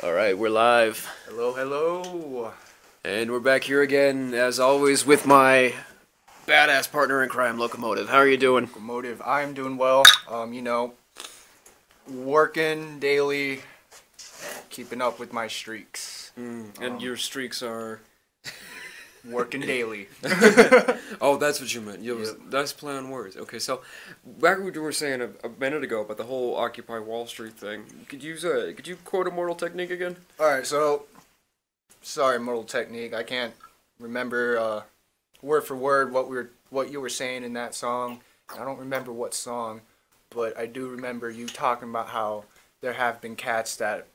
Alright, we're live. Hello, hello. And we're back here again, as always, with my badass partner in crime, LokoMotyv. How are you doing? LokoMotyv, I'm doing well. Working daily, keeping up with my streaks. And your streaks are... Working daily. Oh, that's what you meant. Nice play on words. Okay, so, back what you were saying a minute ago about the whole Occupy Wall Street thing, could you quote Immortal Technique again? Alright, so, sorry, Mortal Technique, I can't remember word for word what you were saying in that song. I don't remember what song, but I do remember you talking about how there have been cats that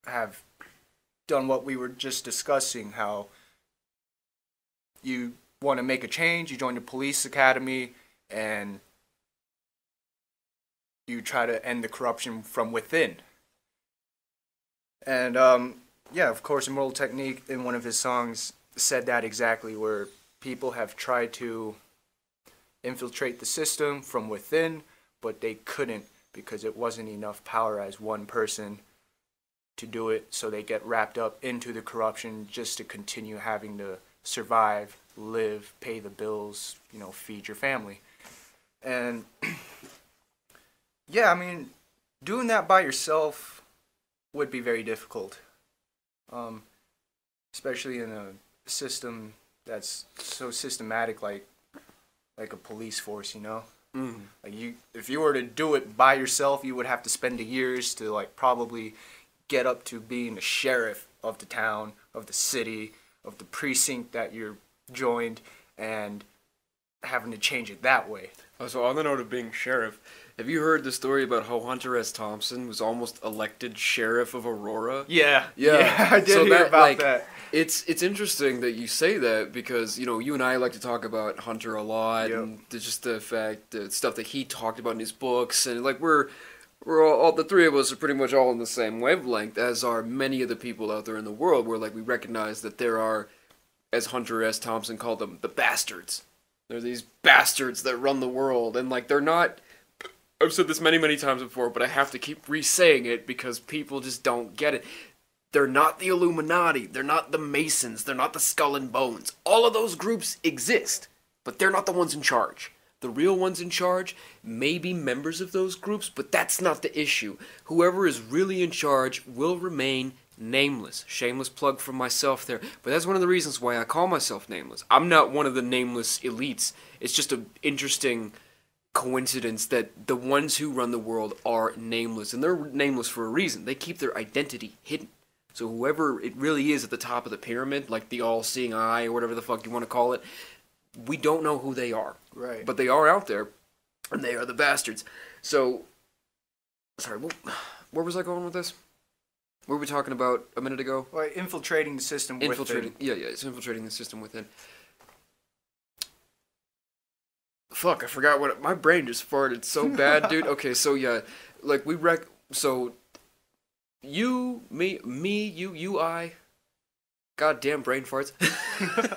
have done what we were just discussing, how you want to make a change, you join the police academy, and you try to end the corruption from within. And, yeah, of course, Immortal Technique, in one of his songs, said that exactly, where people have tried to infiltrate the system from within, but they couldn't because it wasn't enough power as one person to do it, so they get wrapped up into the corruption just to continue having to survive, live, pay the bills, feed your family. And yeah, I mean, doing that by yourself would be very difficult. Especially in a system that's so systematic like a police force, Like if you were to do it by yourself, you would have to spend the years to probably get up to being the sheriff of the town, of the city, of the precinct that you're joined, and having to change it that way. Oh, so on the note of being sheriff, have you heard the story about how Hunter S. Thompson was almost elected sheriff of Aurora? Yeah, I did hear about that. It's interesting that you say that because, you and I like to talk about Hunter a lot, and just the fact, the stuff that he talked about in his books, and we're all the three of us are pretty much all in the same wavelength, as are many of the people out there in the world, where we recognize that there are, as Hunter S. Thompson called them, the bastards. They're these bastards that run the world, and they're not... I've said this many, many times before, but I have to keep re-saying it because people just don't get it. They're not the Illuminati, they're not the Masons, they're not the Skull and Bones. All of those groups exist, but they're not the ones in charge. The real ones in charge may be members of those groups, but that's not the issue. Whoever is really in charge will remain nameless. Shameless plug from myself there. But that's one of the reasons why I call myself Nameless. I'm not one of the nameless elites. It's just an interesting coincidence that the ones who run the world are nameless. And they're nameless for a reason. They keep their identity hidden. So whoever it really is at the top of the pyramid, like the all-seeing eye or whatever the fuck you want to call it, we don't know who they are. Right. But they are out there, and they are the bastards. So, sorry, where was I going with this? What were we talking about a minute ago? Well, infiltrating the system within. Yeah, it's infiltrating the system within. Fuck, I forgot what... My brain just farted so bad, dude. Okay, so yeah, so... You, me, you, I... Goddamn brain farts.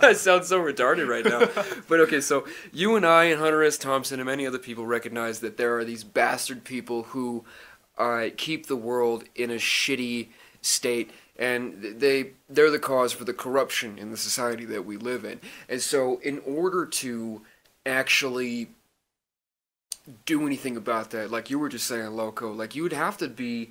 I sound so retarded right now. But okay, so you and I and Hunter S. Thompson and many other people recognize that there are these bastard people who keep the world in a shitty state, and they're the cause for the corruption in the society that we live in. And so in order to actually do anything about that, like you were just saying, Loco, you would have to be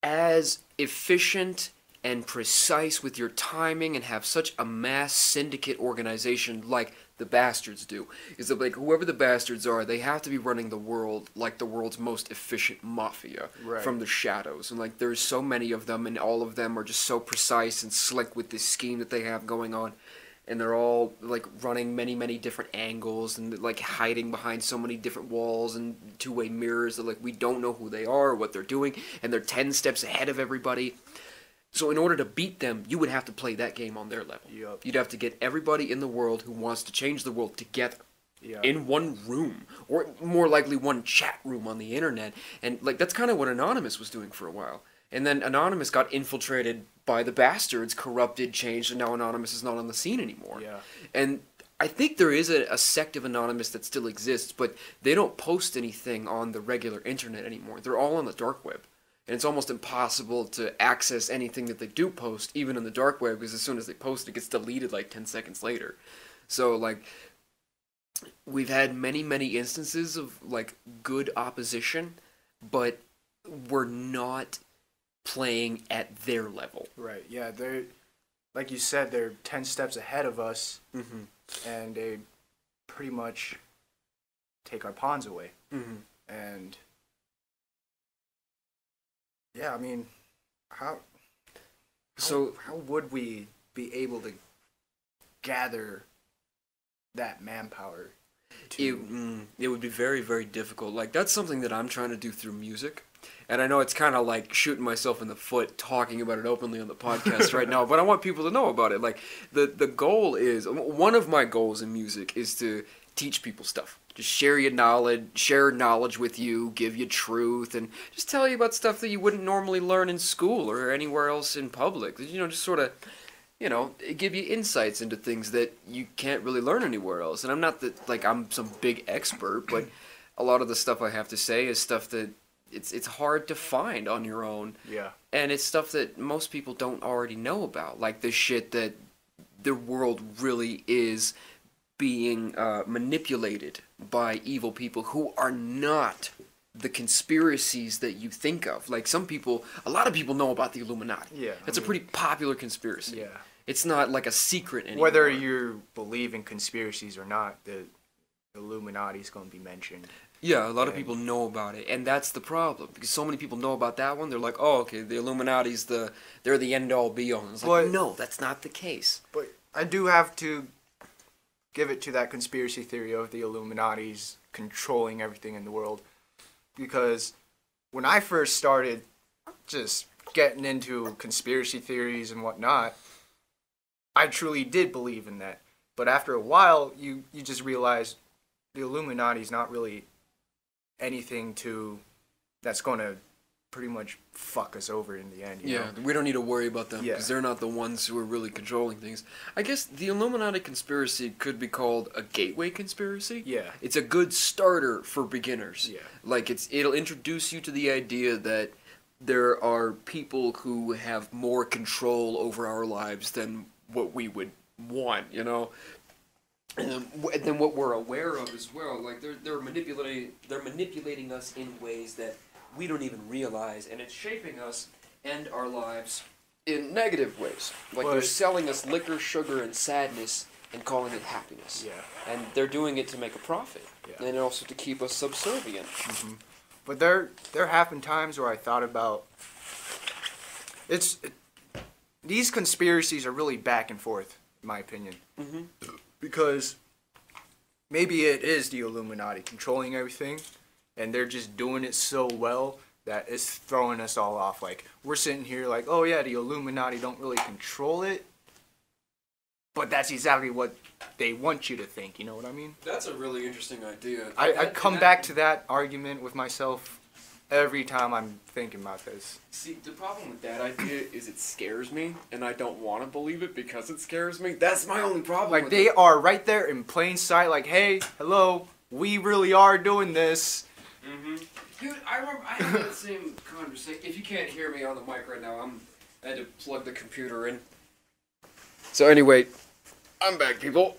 as efficient and precise with your timing and have such a mass syndicate organization like the bastards do. Is that whoever the bastards are, they have to be running the world like the world's most efficient mafia from the shadows. And there's so many of them, and all of them are just so precise and slick with this scheme that they have going on. And they're all running many, many different angles and hiding behind so many different walls and two-way mirrors that we don't know who they are or what they're doing, and they're 10 steps ahead of everybody. So in order to beat them, you would have to play that game on their level. Yep. You'd have to get everybody in the world who wants to change the world together in one room, or more likely one chat room on the internet. And that's kind of what Anonymous was doing for a while. And then Anonymous got infiltrated by the bastards, corrupted, changed, and now Anonymous is not on the scene anymore. Yeah. And I think there is a sect of Anonymous that still exists, but they don't post anything on the regular internet anymore. They're all on the dark web. and it's almost impossible to access anything that they do post, even in the dark web, because as soon as they post, it gets deleted like 10 seconds later. So, like, we've had many, many instances of, like, good opposition, but we're not playing at their level. Right, yeah, they're, like you said, they're 10 steps ahead of us, and they pretty much take our pawns away. And, yeah, I mean, how would we be able to gather that manpower? It would be very, very difficult. Like, that's something that I'm trying to do through music. And I know it's kind of like shooting myself in the foot talking about it openly on the podcast right now, but I want people to know about it. Like, the goal is, one of my goals in music is to teach people stuff. Just share knowledge with you, give you truth, and just tell you about stuff that you wouldn't normally learn in school or anywhere else in public. You know, just sort of, you know, give you insights into things that you can't really learn anywhere else. And I'm not that, like, I'm some big expert, but a lot of the stuff I have to say is stuff that it's hard to find on your own. Yeah. And it's stuff that most people don't already know about. Like the shit that the world really is being manipulated by evil people who are not the conspiracies that you think of. Like a lot of people know about the Illuminati. Yeah. It's a pretty popular conspiracy. Yeah. It's not like a secret anymore. Whether you believe in conspiracies or not, the Illuminati is going to be mentioned. Yeah, a lot of people know about it, and that's the problem, because so many people know about that one, they're like, oh, okay, the Illuminati's they're the end-all, be-all. It's like, no, that's not the case. But I do have to give it to that conspiracy theory of the Illuminati's controlling everything in the world, because when I first started just getting into conspiracy theories and whatnot, I truly did believe in that. But after a while, you just realize the Illuminati's not really anything that's going to pretty much fuck us over in the end. You know? We don't need to worry about them, because they're not the ones who are really controlling things. I guess the Illuminati conspiracy could be called a gateway conspiracy. Yeah. It's a good starter for beginners. Yeah. Like, it'll introduce you to the idea that there are people who have more control over our lives than what we would want, you know? And then what we're aware of as well, like they're manipulating us in ways that we don't even realize, and it's shaping us and our lives in negative ways. Like they're selling us liquor, sugar, and sadness and calling it happiness. Yeah. And they're doing it to make a profit, Yeah. and also to keep us subservient. But there have been times where I thought about these conspiracies are really back and forth, in my opinion. Because maybe it is the Illuminati controlling everything, and they're just doing it so well that it's throwing us all off. Like, we're sitting here like, oh yeah, the Illuminati don't really control it, but that's exactly what they want you to think, you know what I mean? That's a really interesting idea. I come back to that argument with myself every time I'm thinking about this. See, the problem with that idea is it scares me, and I don't want to believe it because it scares me. That's my only problem Like, with they it. are right there in plain sight, like, hey, hello, we really are doing this. Dude, I remember I had that same conversation. If you can't hear me on the mic right now, I had to plug the computer in. So anyway, I'm back, people.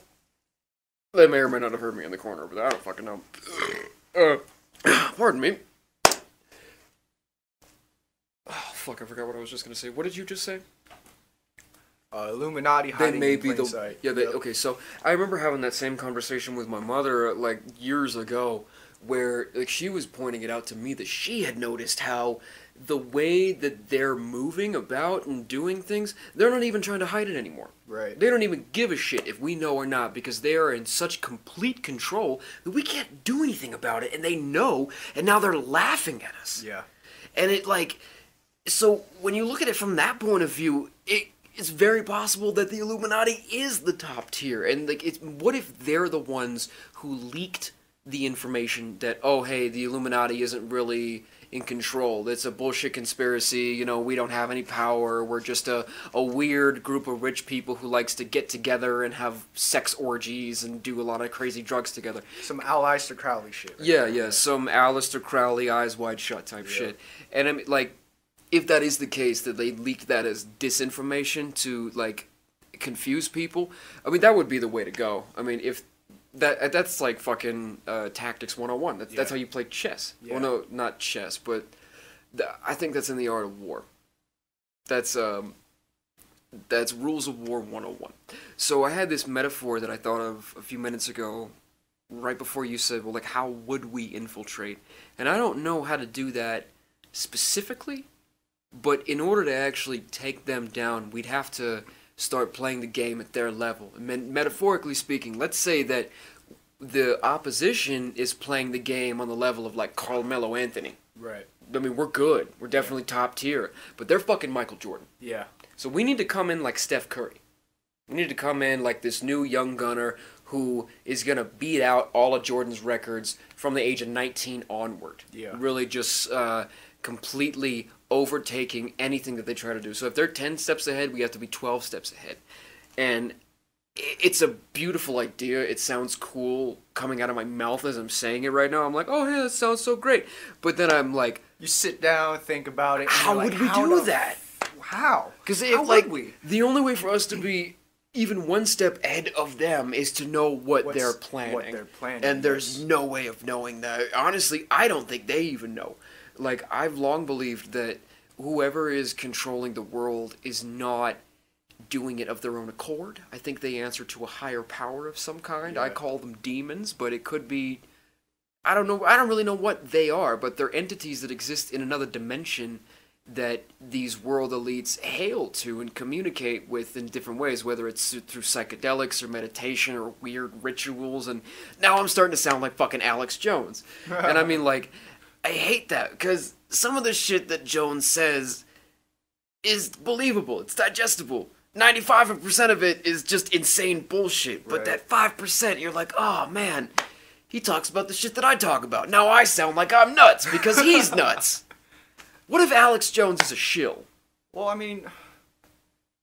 They may or may not have heard me in the corner, but I don't fucking know. Pardon me. Oh, fuck, I forgot what I was just gonna say. What did you just say? Illuminati hiding in plain sight. Yeah, okay, so I remember having that same conversation with my mother, like, years ago, where, like, she was pointing it out to me that she had noticed how the way that they're moving about and doing things, they're not even trying to hide it anymore. Right. They don't even give a shit if we know or not, because they are in such complete control that we can't do anything about it, and they know, and now they're laughing at us. Yeah. And it, like, so when you look at it from that point of view, it's very possible that the Illuminati is the top tier, and, like, what if they're the ones who leaked the information that, oh, hey, the Illuminati isn't really in control. It's a bullshit conspiracy. You know, we don't have any power. We're just a weird group of rich people who likes to get together and have sex orgies and do a lot of crazy drugs together. Some Aleister Crowley shit. Right? Yeah, some Aleister Crowley, eyes wide shut type shit. And I mean, like, if that is the case, that they leaked that as disinformation to like confuse people, I mean that would be the way to go. I mean if that's like fucking tactics 101. That's how you play chess. Yeah. Well, no, not chess, but I think that's in the art of war. That's rules of war 101. So I had this metaphor that I thought of a few minutes ago, right before you said, well, like, how would we infiltrate? And I don't know how to do that specifically, but in order to actually take them down, we'd have to start playing the game at their level. And metaphorically speaking, let's say that the opposition is playing the game on the level of, like, Carmelo Anthony. Right. I mean, we're good. We're definitely top tier. But they're fucking Michael Jordan. Yeah. So we need to come in like Steph Curry. We need to come in like this new young gunner who is going to beat out all of Jordan's records from the age of 19 onward. Yeah. Really just completely overtaking anything that they try to do. So if they're 10 steps ahead, we have to be 12 steps ahead. And it's a beautiful idea. It sounds cool coming out of my mouth as I'm saying it right now. I'm like, oh, yeah, that sounds so great. But then I'm like... You sit down, think about it. How would we do that? How? Because the only way for us to be even one step ahead of them is to know what they're planning. And there's no way of knowing that. Honestly, I don't think they even know. Like, I've long believed that whoever is controlling the world is not doing it of their own accord. I think they answer to a higher power of some kind. Yeah. I call them demons, but it could be... I don't know. I don't really know what they are, but they're entities that exist in another dimension that these world elites hail to and communicate with in different ways, whether it's through psychedelics or meditation or weird rituals. And now I'm starting to sound like fucking Alex Jones. And I mean, like, I hate that because some of the shit that Jones says is believable. It's digestible. 95% of it is just insane bullshit. But that 5%, you're like, oh, man, he talks about the shit that I talk about. Now I sound like I'm nuts because he's nuts. What if Alex Jones is a shill? Well, I mean...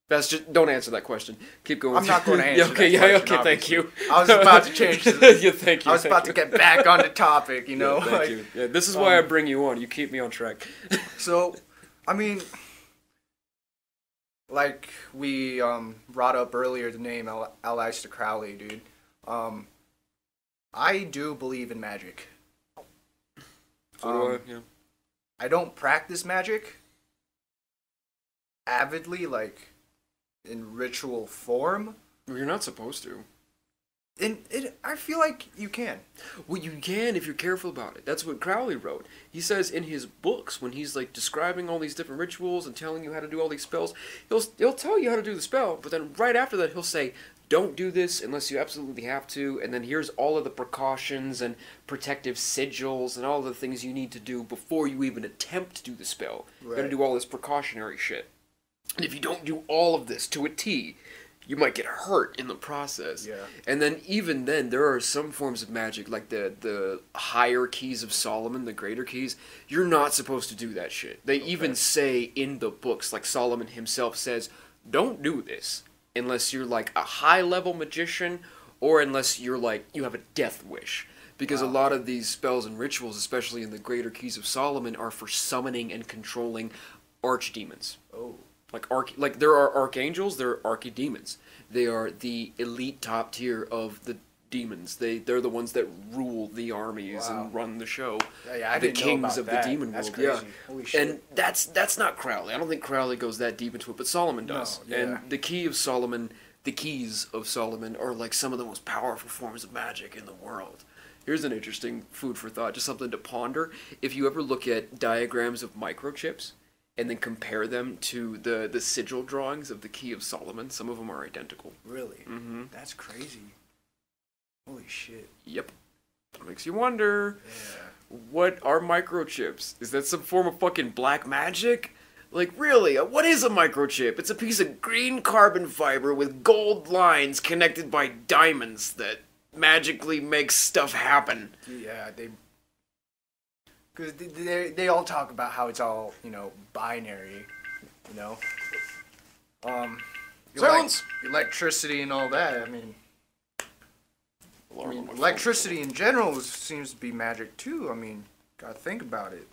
That's just, don't answer that question. Keep going. I'm not going to answer that question, obviously. Thank you. I was about to change this. Thank you. I was about to get back on the topic, you know? Yeah, thank you. Yeah, this is why I bring you on. You keep me on track. So, I mean... Like we brought up earlier, the name Aleister Crowley, dude. I do believe in magic. So do I, yeah. I don't practice magic avidly, like in ritual form. Well, you're not supposed to. I feel like you can. Well, you can if you're careful about it. That's what Crowley wrote. He says in his books, when he's like describing all these different rituals and telling you how to do all these spells, he'll tell you how to do the spell, but then right after that he'll say, don't do this unless you absolutely have to, and then here's all of the precautions and protective sigils and all the things you need to do before you even attempt to do the spell. Right. You're going to do all this precautionary shit. And if you don't do all of this to a T, you might get hurt in the process. Yeah. And then even then, there are some forms of magic, like the higher keys of Solomon, the greater keys. You're not supposed to do that shit. They even say in the books, like Solomon himself says, don't do this unless you're like a high-level magician or unless you're like, you have a death wish. Because a lot of these spells and rituals, especially in the greater keys of Solomon, are for summoning and controlling archdemons. Oh. Like there are archangels, there are archdemons. They are the elite top tier of the demons. They're the ones that rule the armies and run the show. Yeah, I didn't know about the demon That's world. Crazy. Yeah. Holy shit. And that's not Crowley. I don't think Crowley goes that deep into it, but Solomon does. No, yeah. And the keys of Solomon are like some of the most powerful forms of magic in the world. Here's an interesting food for thought, just something to ponder. If you ever look at diagrams of microchips, and then compare them to the sigil drawings of the Key of Solomon. Some of them are identical. Really? Mm-hmm. That's crazy. Holy shit. Yep. It makes you wonder, what are microchips? Is that some form of fucking black magic? Like, really, what is a microchip? It's a piece of green carbon fiber with gold lines connected by diamonds that magically makes stuff happen. Yeah, because they all talk about how it's all, you know, binary, you know. Silence! Electricity and all that, I mean electricity in general seems to be magic too. I mean, gotta think about it.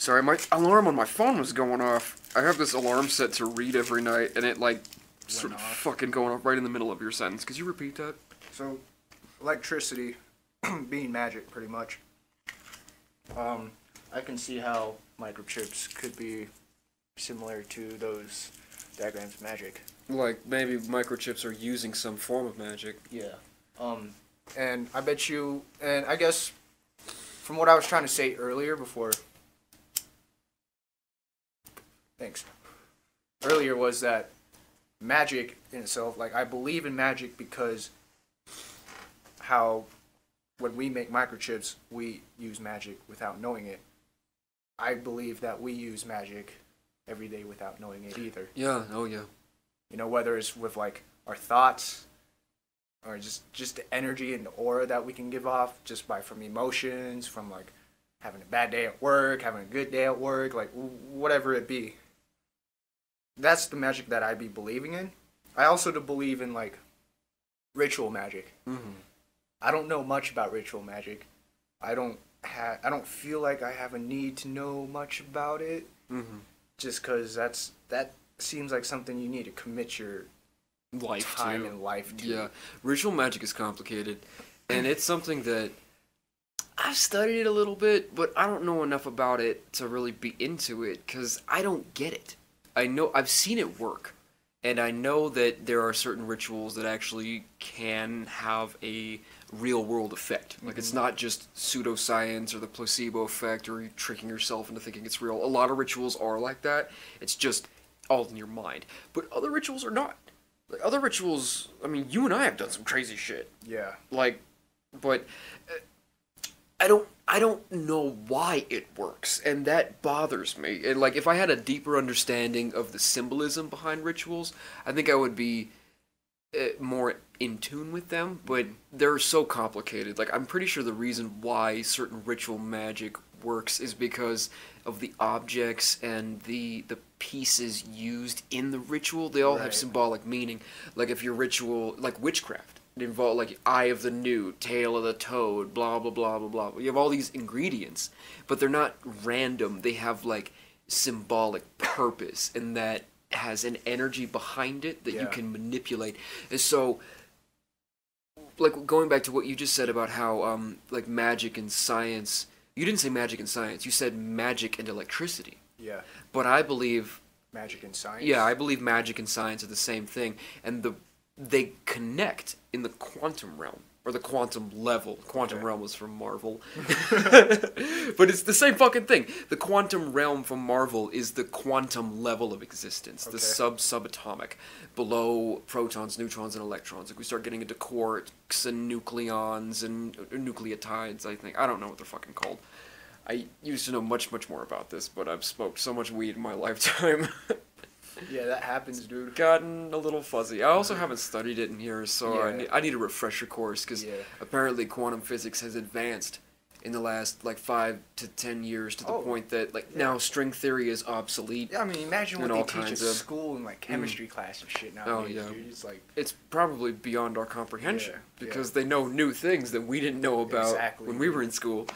Sorry, my alarm on my phone was going off. I have this alarm set to read every night, and it, like, sort of fucking going off right in the middle of your sentence. Could you repeat that? So, electricity being magic, pretty much. I can see how microchips could be similar to those diagrams of magic. Like, maybe microchips are using some form of magic. Yeah. And I bet you, and I guess from what I was trying to say earlier before, thanks, earlier was that magic in itself, like, I believe in magic because how when we make microchips, we use magic without knowing it. I believe that we use magic every day without knowing it either. Yeah, oh yeah. You know, whether it's with, like, our thoughts, or just the energy and the aura that we can give off just from emotions, from, like, having a bad day at work, having a good day at work, like, whatever it be. That's the magic that I be believing in. I also do believe in, like, ritual magic. Mm-hmm. I don't know much about ritual magic. I don't feel like I have a need to know much about it. Mm-hmm. Just because that seems like something you need to commit your time and life to. Yeah, ritual magic is complicated, and it's something that I've studied it a little bit, but I don't know enough about it to really be into it, because I don't get it. I know I've seen it work, and I know that there are certain rituals that actually can have a real-world effect. Like, it's not just pseudoscience or the placebo effect or you tricking yourself into thinking it's real. A lot of rituals are like that. It's just all in your mind. But other rituals are not. Like, other rituals, I mean, you and I have done some crazy shit. Yeah. Like, but I don't know why it works, and that bothers me. And, like, if I had a deeper understanding of the symbolism behind rituals, I think I would be more in tune with them, but they're so complicated. Like, I'm pretty sure the reason why certain ritual magic works is because of the objects and the pieces used in the ritual. They all have symbolic meaning. Like, if your ritual, like witchcraft, it involves, like, eye of the newt, tail of the toad, blah blah blah blah blah. You have all these ingredients, but they're not random. They have, like, symbolic purpose, and that has an energy behind it that you can manipulate. And so, like, going back to what you just said about how like, magic and science, you didn't say magic and science, you said magic and electricity. Yeah. But I believe magic and science. Yeah, I believe magic and science are the same thing, and they connect in the quantum realm. Or the quantum level. Quantum realm was from Marvel. But it's the same fucking thing. The quantum realm from Marvel is the quantum level of existence. The subatomic. Below protons, neutrons, and electrons. Like, we start getting into quarks and nucleons and nucleotides, I think. I don't know what they're fucking called. I used to know much, much more about this, but I've smoked so much weed in my lifetime. Yeah, that happens, dude. Gotten a little fuzzy. I also haven't studied it in years, so I need a refresher course, because apparently quantum physics has advanced in the last, like, 5 to 10 years to the point that, like, now string theory is obsolete. Yeah, I mean, imagine what they teach at school in, like, chemistry class and shit nowadays, dude. It's like, it's probably beyond our comprehension, because they know new things that we didn't know about when we were in school.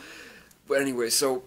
But anyway, so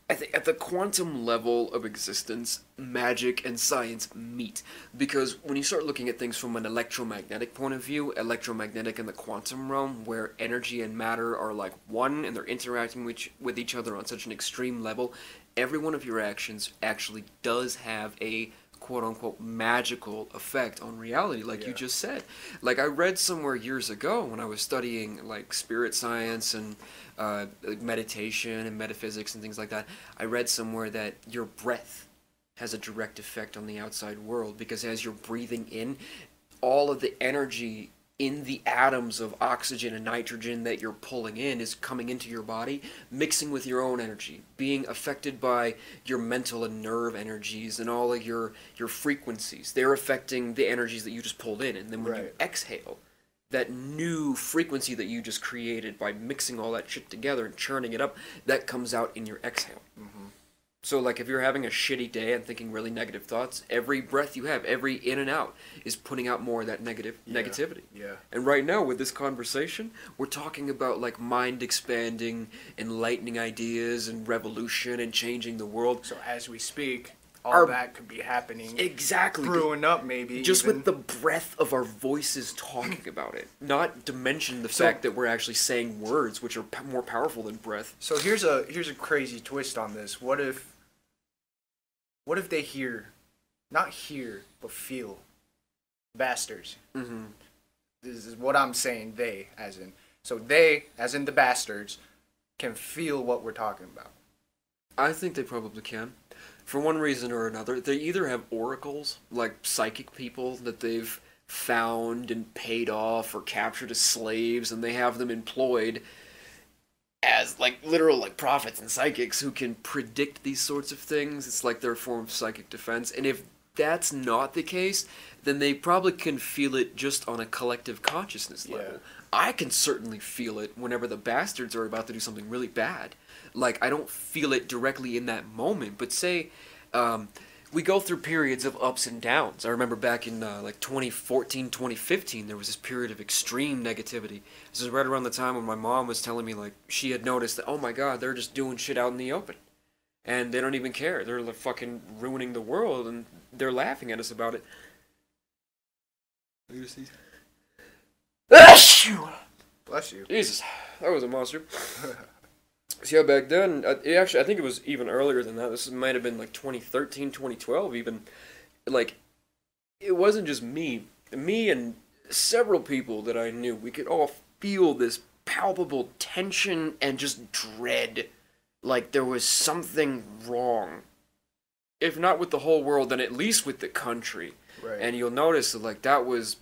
I think at the quantum level of existence, magic and science meet. Because when you start looking at things from an electromagnetic point of view, electromagnetic in the quantum realm, where energy and matter are like one and they're interacting with each other on such an extreme level, every one of your actions actually does have a quote-unquote magical effect on reality, like you just said. Like, I read somewhere years ago when I was studying, like, spirit science and like meditation and metaphysics and things like that, I read somewhere that your breath has a direct effect on the outside world, because as you're breathing in, all of the energy in the atoms of oxygen and nitrogen that you're pulling in is coming into your body, mixing with your own energy, being affected by your mental and nerve energies and all of your frequencies. They're affecting the energies that you just pulled in, and then when you exhale, that new frequency that you just created by mixing all that shit together and churning it up, that comes out in your exhale. So, like, if you're having a shitty day and thinking really negative thoughts, every breath you have, every in and out, is putting out more of that negativity. Yeah. And right now, with this conversation, we're talking about, like, mind-expanding, enlightening ideas and revolution and changing the world. So as we speak, all that could be happening. Exactly. Brewing up, maybe. Just even with the breath of our voices talking about it. Not to mention the fact that we're actually saying words, which are more powerful than breath. So here's a crazy twist on this. What if they hear, not hear, but feel, bastards? Mm-hmm. This is what I'm saying, they, as in. So they, as in the bastards, can feel what we're talking about. I think they probably can. For one reason or another, they either have oracles, like psychic people that they've found and paid off or captured as slaves, and they have them employed as, like, literal, like, prophets and psychics who can predict these sorts of things. It's like their form of psychic defense. And if that's not the case, then they probably can feel it just on a collective consciousness level. Yeah. I can certainly feel it whenever the bastards are about to do something really bad. Like, I don't feel it directly in that moment, but say, we go through periods of ups and downs. I remember back in, like, 2014, 2015, there was this period of extreme negativity. This is right around the time when my mom was telling me, like, she had noticed that, oh my god, they're just doing shit out in the open. And they don't even care. They're, like, fucking ruining the world, and they're laughing at us about it. Bless you. Jesus, that was a monster. So yeah, back then, I think it was even earlier than that. This might have been like 2013, 2012 even. Like, it wasn't just me. Me and several people that I knew, we could all feel this palpable tension and just dread. Like there was something wrong. If not with the whole world, then at least with the country. Right. And you'll notice that, like, that was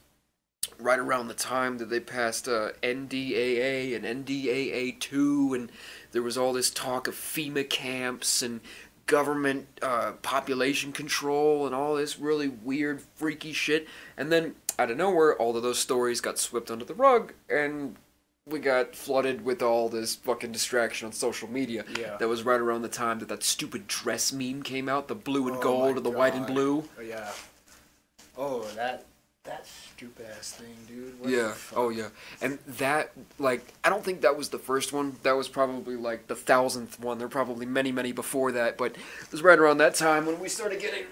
right around the time that they passed NDAA and NDAA 2, and there was all this talk of FEMA camps and government population control and all this really weird, freaky shit. And then, out of nowhere, all of those stories got swept under the rug, and we got flooded with all this fucking distraction on social media. Yeah. That was right around the time that that stupid dress meme came out, the blue and gold or the white and blue. Oh, yeah. Oh, that stupid ass thing, dude. What Yeah. Oh, yeah. And that, like, I don't think that was the first one. That was probably, like, the 1000th one. There were probably many, many before that. But it was right around that time when we started getting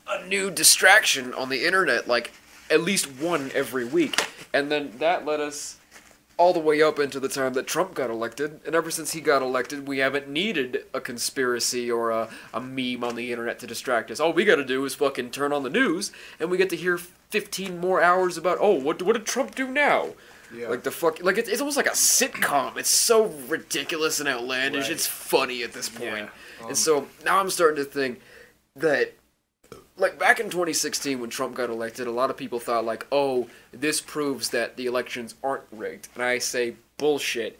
a new distraction on the internet, like, at least one every week. And then that led us all the way up into the time that Trump got elected. And ever since he got elected, we haven't needed a conspiracy or a meme on the internet to distract us. All we gotta do is fucking turn on the news, and we get to hear 15 more hours about, oh, what did Trump do now? Yeah. Like, the fuck, like, it's almost like a sitcom. It's so ridiculous and outlandish. Right. It's funny at this point. Yeah. And so, now I'm starting to think that, like, back in 2016 when Trump got elected, a lot of people thought, like, oh, this proves that the elections aren't rigged. And I say, bullshit.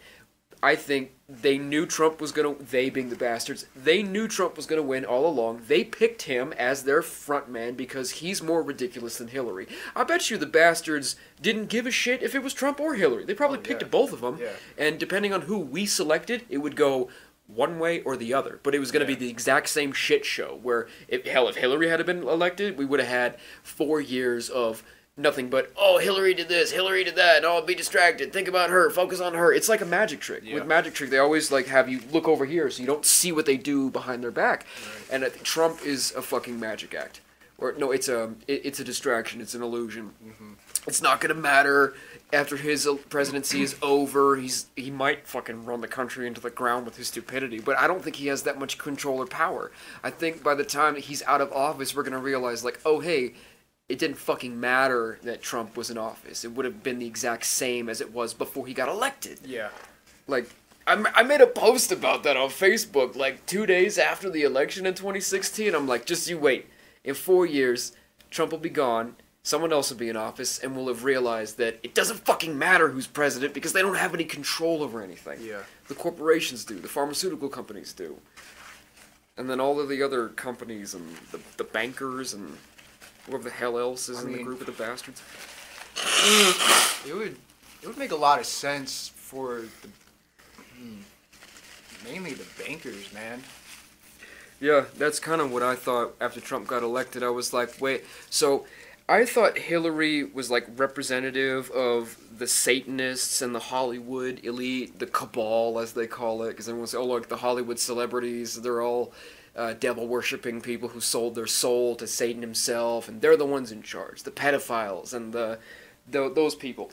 I think they knew Trump was gonna, they being the bastards, they knew Trump was gonna win all along. They picked him as their front man because he's more ridiculous than Hillary. I bet you the bastards didn't give a shit if it was Trump or Hillary. They probably picked both of them. Yeah. And depending on who we selected, it would go one way or the other. But it was going to be the exact same shit show where, if Hillary had been elected, we would have had 4 years of nothing but, oh, Hillary did this, Hillary did that, oh, be distracted, think about her, focus on her. It's like a magic trick. Yeah. With magic trick, they always, like, have you look over here so you don't see what they do behind their back. Right. And I think Trump is a fucking magic act. Or, no, it's a distraction, it's an illusion. Mm-hmm. It's not going to matter after his presidency is over. He might fucking run the country into the ground with his stupidity, but I don't think he has that much control or power. I think by the time he's out of office, we're going to realize, like, oh, hey, it didn't fucking matter that Trump was in office. It would have been the exact same as it was before he got elected. Yeah. Like, I made a post about that on Facebook, like, 2 days after the election in 2016. I'm like, just you wait. In 4 years, Trump will be gone, someone else will be in office, and we'll have realized that it doesn't fucking matter who's president because they don't have any control over anything. Yeah. The corporations do. The pharmaceutical companies do. And then all of the other companies and the bankers and whoever the hell else is in the group of the bastards. It would make a lot of sense for mainly the bankers, man. Yeah, that's kind of what I thought after Trump got elected. I was like, wait, so I thought Hillary was like representative of the Satanists and the Hollywood elite, the cabal as they call it, because everyone says, oh look, the Hollywood celebrities, they're all devil worshipping people who sold their soul to Satan himself, and they're the ones in charge, the pedophiles and those people.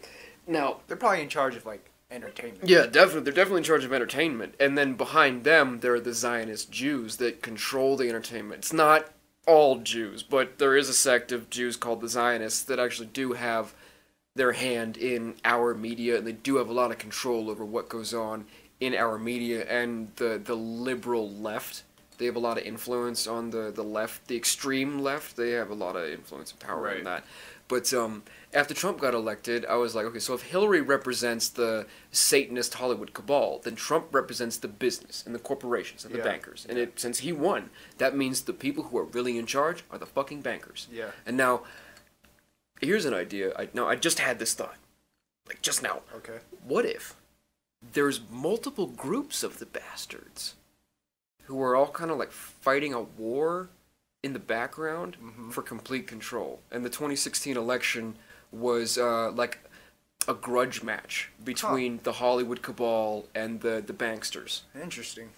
Now They're probably in charge of like entertainment. yeah, definitely. They're definitely in charge of entertainment. And then behind them, there are the Zionist Jews that control the entertainment. It's not all Jews, but there is a sect of Jews called the Zionists that actually do have their hand in our media, and they do have a lot of control over what goes on in our media. And the liberal left, they have a lot of influence on the left, the extreme left. They have a lot of influence and power in that. But after Trump got elected, I was like, okay, so if Hillary represents the Satanist Hollywood cabal, then Trump represents the business and the corporations and the bankers. And since he won, that means the people who are really in charge are the fucking bankers. Yeah. And now, here's an idea. I just had this thought, like just now. Okay. What if there's multiple groups of the bastards who are all kind of like fighting a war in the background for complete control? And the 2016 election was like a grudge match between the Hollywood cabal and the banksters. Interesting.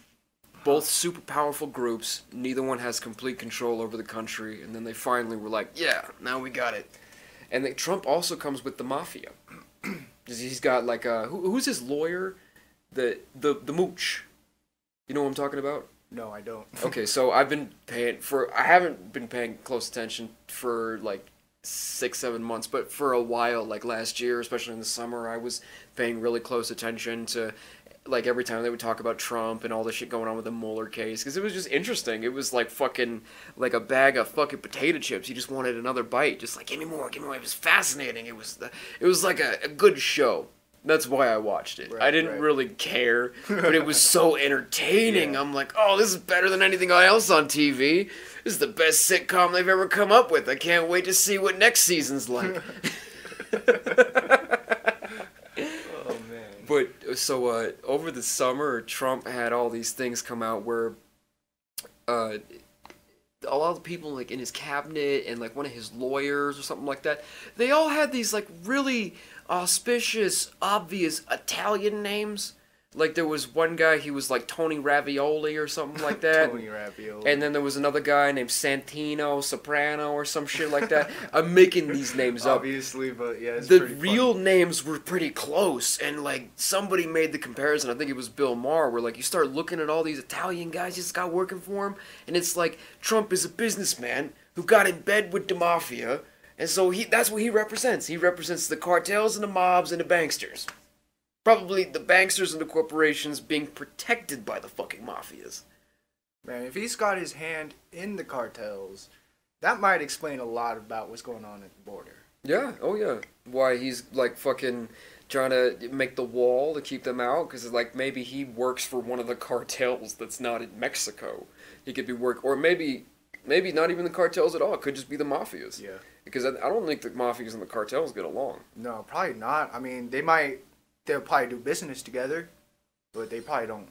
Both super powerful groups. Neither one has complete control over the country. And then they finally were like, yeah, now we got it. And Trump also comes with the mafia. He's got like who's his lawyer? The mooch. You know what I'm talking about? No, I don't. Okay, so I haven't been paying close attention for like 6-7 months, but for a while, like last year, especially in the summer, I was paying really close attention to like every time they would talk about Trump and all the shit going on with the Mueller case, because it was just interesting. It was like fucking like a bag of fucking potato chips. You just wanted another bite, just like give me more, give me more. It was fascinating. It was like a good show. That's why I watched it. Right, I didn't really care, but it was so entertaining. I'm like, oh, this is better than anything else on TV. This is the best sitcom they've ever come up with. I can't wait to see what next season's like. Oh, man. But, so, over the summer, Trump had all these things come out where, a lot of the people, like, in his cabinet and, like, one of his lawyers or something like that, they all had these, like, really auspicious, obvious Italian names. Like, there was one guy, he was like Tony Ravioli or something like that. Tony Ravioli. And then there was another guy named Santino Soprano or some shit like that. I'm making these names up. Obviously, but yeah, it's the pretty real funny. names were pretty close, and like somebody made the comparison. I think it was Bill Maher, where like you start looking at all these Italian guys he's got working for him, and it's like Trump is a businessman who got in bed with the mafia, and so that's what he represents. He represents the cartels and the mobs and the banksters. Probably the banksters and the corporations being protected by the fucking mafias. Man, if he's got his hand in the cartels, that might explain a lot about what's going on at the border. Yeah, oh yeah. Why he's like fucking trying to make the wall to keep them out, because like maybe he works for one of the cartels that's not in Mexico. He could be or maybe not even the cartels at all. It could just be the mafias. Yeah. Because I don't think the mafias and the cartels get along. No, probably not. I mean, they'll probably do business together, but they probably don't,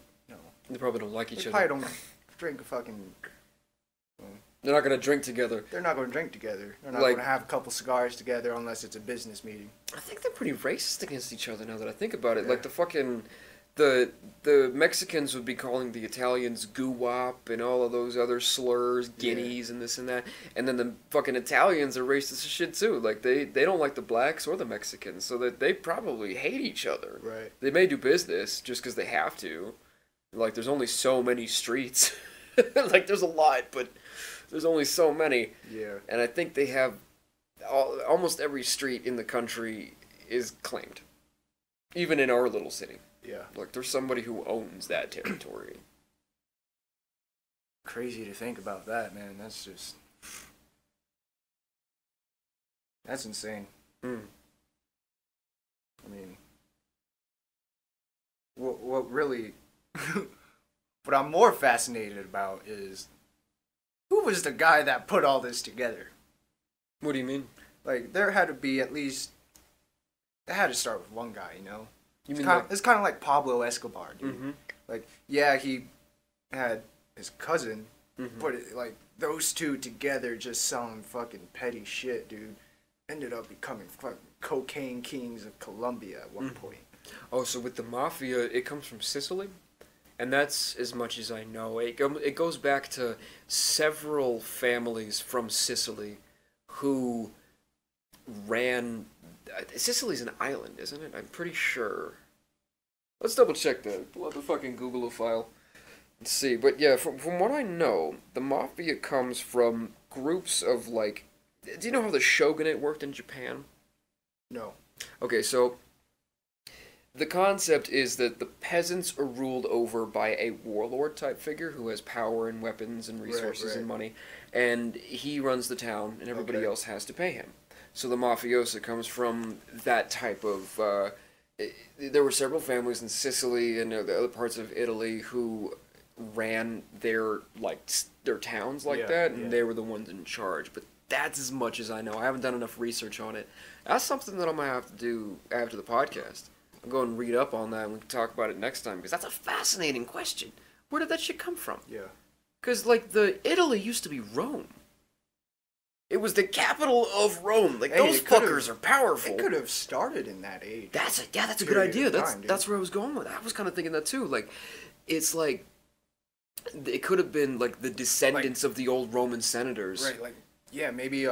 They probably don't like each they other. probably don't drink a fucking... They're not going to drink together. They're not going to drink together. They're not Like- going to have a couple cigars together unless it's a business meeting. I think they're pretty racist against each other now that I think about it. Yeah. Like the fucking... The Mexicans would be calling the Italians goo-wop and all of those other slurs, guineas and this and that. And then the fucking Italians are racist as shit too. Like they don't like the blacks or the Mexicans, so that they probably hate each other. Right. They may do business just because they have to. Like there's only so many streets. Like there's a lot, but there's only so many. Yeah. And I think they have almost every street in the country is claimed. Even in our little city. Yeah. Like, there's somebody who owns that territory. Crazy to think about that, man. That's insane. Mm. I mean, what really, what I'm more fascinated about is who was the guy that put all this together? What do you mean? Like, there had to be at least, it had to start with one guy, You It's mean kind, like... it's kind of like Pablo Escobar, dude. Mm-hmm. Like, yeah, he had his cousin But like those two together, just selling fucking petty shit, dude, ended up becoming fucking cocaine kings of Colombia at one point. Oh, so with the mafia, it comes from Sicily, and that's as much as I know. It goes back to several families from Sicily who ran. Sicily's an island, isn't it? I'm pretty sure. Let's double check that. Pull up the fucking Google file and see. But yeah, from what I know, the mafia comes from groups of like. Do you know how the shogunate worked in Japan? No. Okay, so the concept is that the peasants are ruled over by a warlord type figure who has power and weapons and resources and money, and he runs the town, and everybody else has to pay him. So the mafiosa comes from that type of. There were several families in Sicily and the other parts of Italy who ran their towns like that, and they were the ones in charge. But that's as much as I know. I haven't done enough research on it. That's something that I'm going to have to do after the podcast. I'll go and read up on that and we can talk about it next time because that's a fascinating question. Where did that shit come from? Yeah. Because, Italy used to be Rome. It was the capital of Rome. Those fuckers are powerful. It could have started in that age. That's a good idea. That's where I was going with it. I was kind of thinking that too. It could have been, the descendants of the old Roman senators. Right, yeah, maybe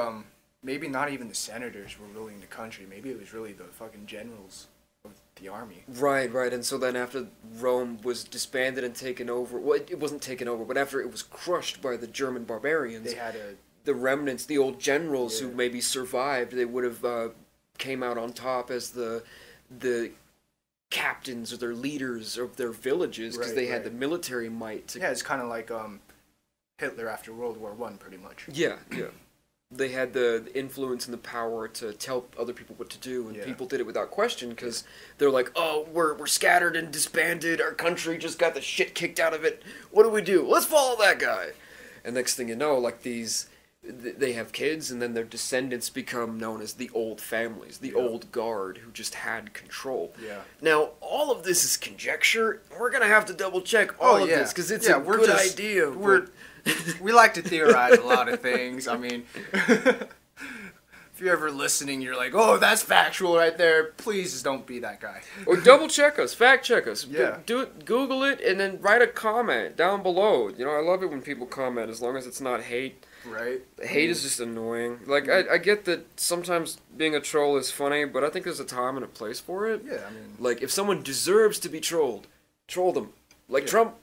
not even the senators were ruling the country. Maybe it was really the fucking generals of the army. Right, and so then after Rome was disbanded and taken over, well, it wasn't taken over, but after it was crushed by the German barbarians, they had the remnants, the old generals who maybe survived, they would have came out on top as the captains or their leaders of their villages because they had the military might. Yeah, it's kind of like Hitler after World War I, pretty much. Yeah. They had the influence and the power to tell other people what to do, and people did it without question because they're like, oh, we're scattered and disbanded, our country just got the shit kicked out of it, what do? Let's follow that guy. And next thing you know, they have kids, and then their descendants become known as the old families, the old guard who just had control. Yeah. Now, all of this is conjecture. We're going to have to double check all of this because it's a good idea. We like to theorize a lot of things. I mean, if you're ever listening, you're like, oh, that's factual right there. Please just don't be that guy. Or double check us, fact check us. Yeah. Do it, Google it, and then write a comment down below. I love it when people comment as long as it's not hate. Right. Hate is just annoying. I get that sometimes being a troll is funny, but I think there's a time and a place for it. Yeah, I mean... if someone deserves to be trolled, troll them. Trump.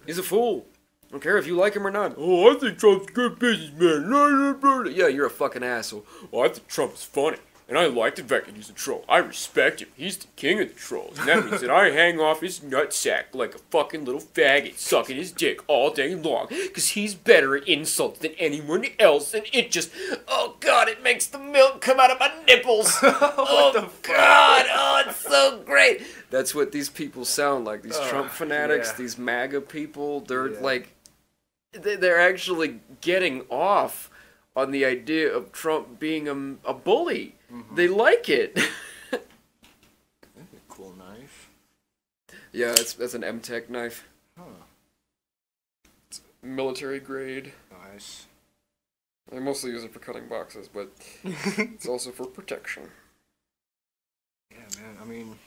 He's a fool. I don't care if you like him or not. Oh, I think Trump's a good businessman. Yeah, you're a fucking asshole. Well, I think Trump's funny. And I like the fact that he's a troll. I respect him. He's the king of the trolls. And that means that I hang off his nutsack like a fucking little faggot sucking his dick all day long. Because he's better at insults than anyone else. And it just, oh God, it makes the milk come out of my nipples. Oh God, oh, it's so great. That's what these people sound like. These Trump fanatics, these MAGA people. They're they're actually getting off on the idea of Trump being a bully. Mm-hmm. They like it. That's a cool knife. Yeah, that's an M-Tech knife. Huh. It's military grade. Nice. I mostly use it for cutting boxes, but it's also for protection. Yeah, man. I mean,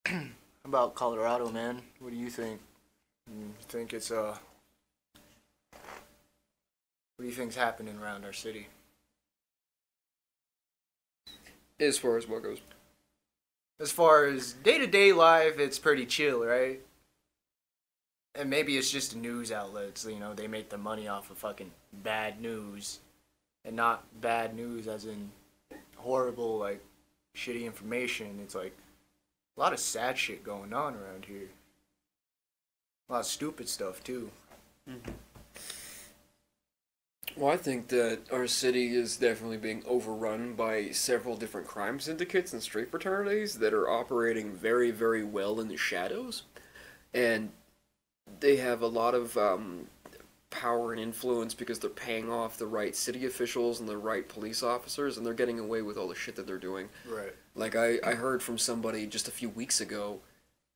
how about Colorado, man? What do you think? You think it's what do you think's happening around our city? As far as what goes? As far as day-to-day life, it's pretty chill, right? And maybe it's just news outlets, they make their money off of fucking bad news. And not bad news as in horrible, shitty information. It's a lot of sad shit going on around here. A lot of stupid stuff, too. Mm-hmm. Well, I think that our city is definitely being overrun by several different crime syndicates and street fraternities that are operating very, very well in the shadows. And they have a lot of power and influence because they're paying off the right city officials and the right police officers, and they're getting away with all the shit that they're doing. Right. I heard from somebody just a few weeks ago.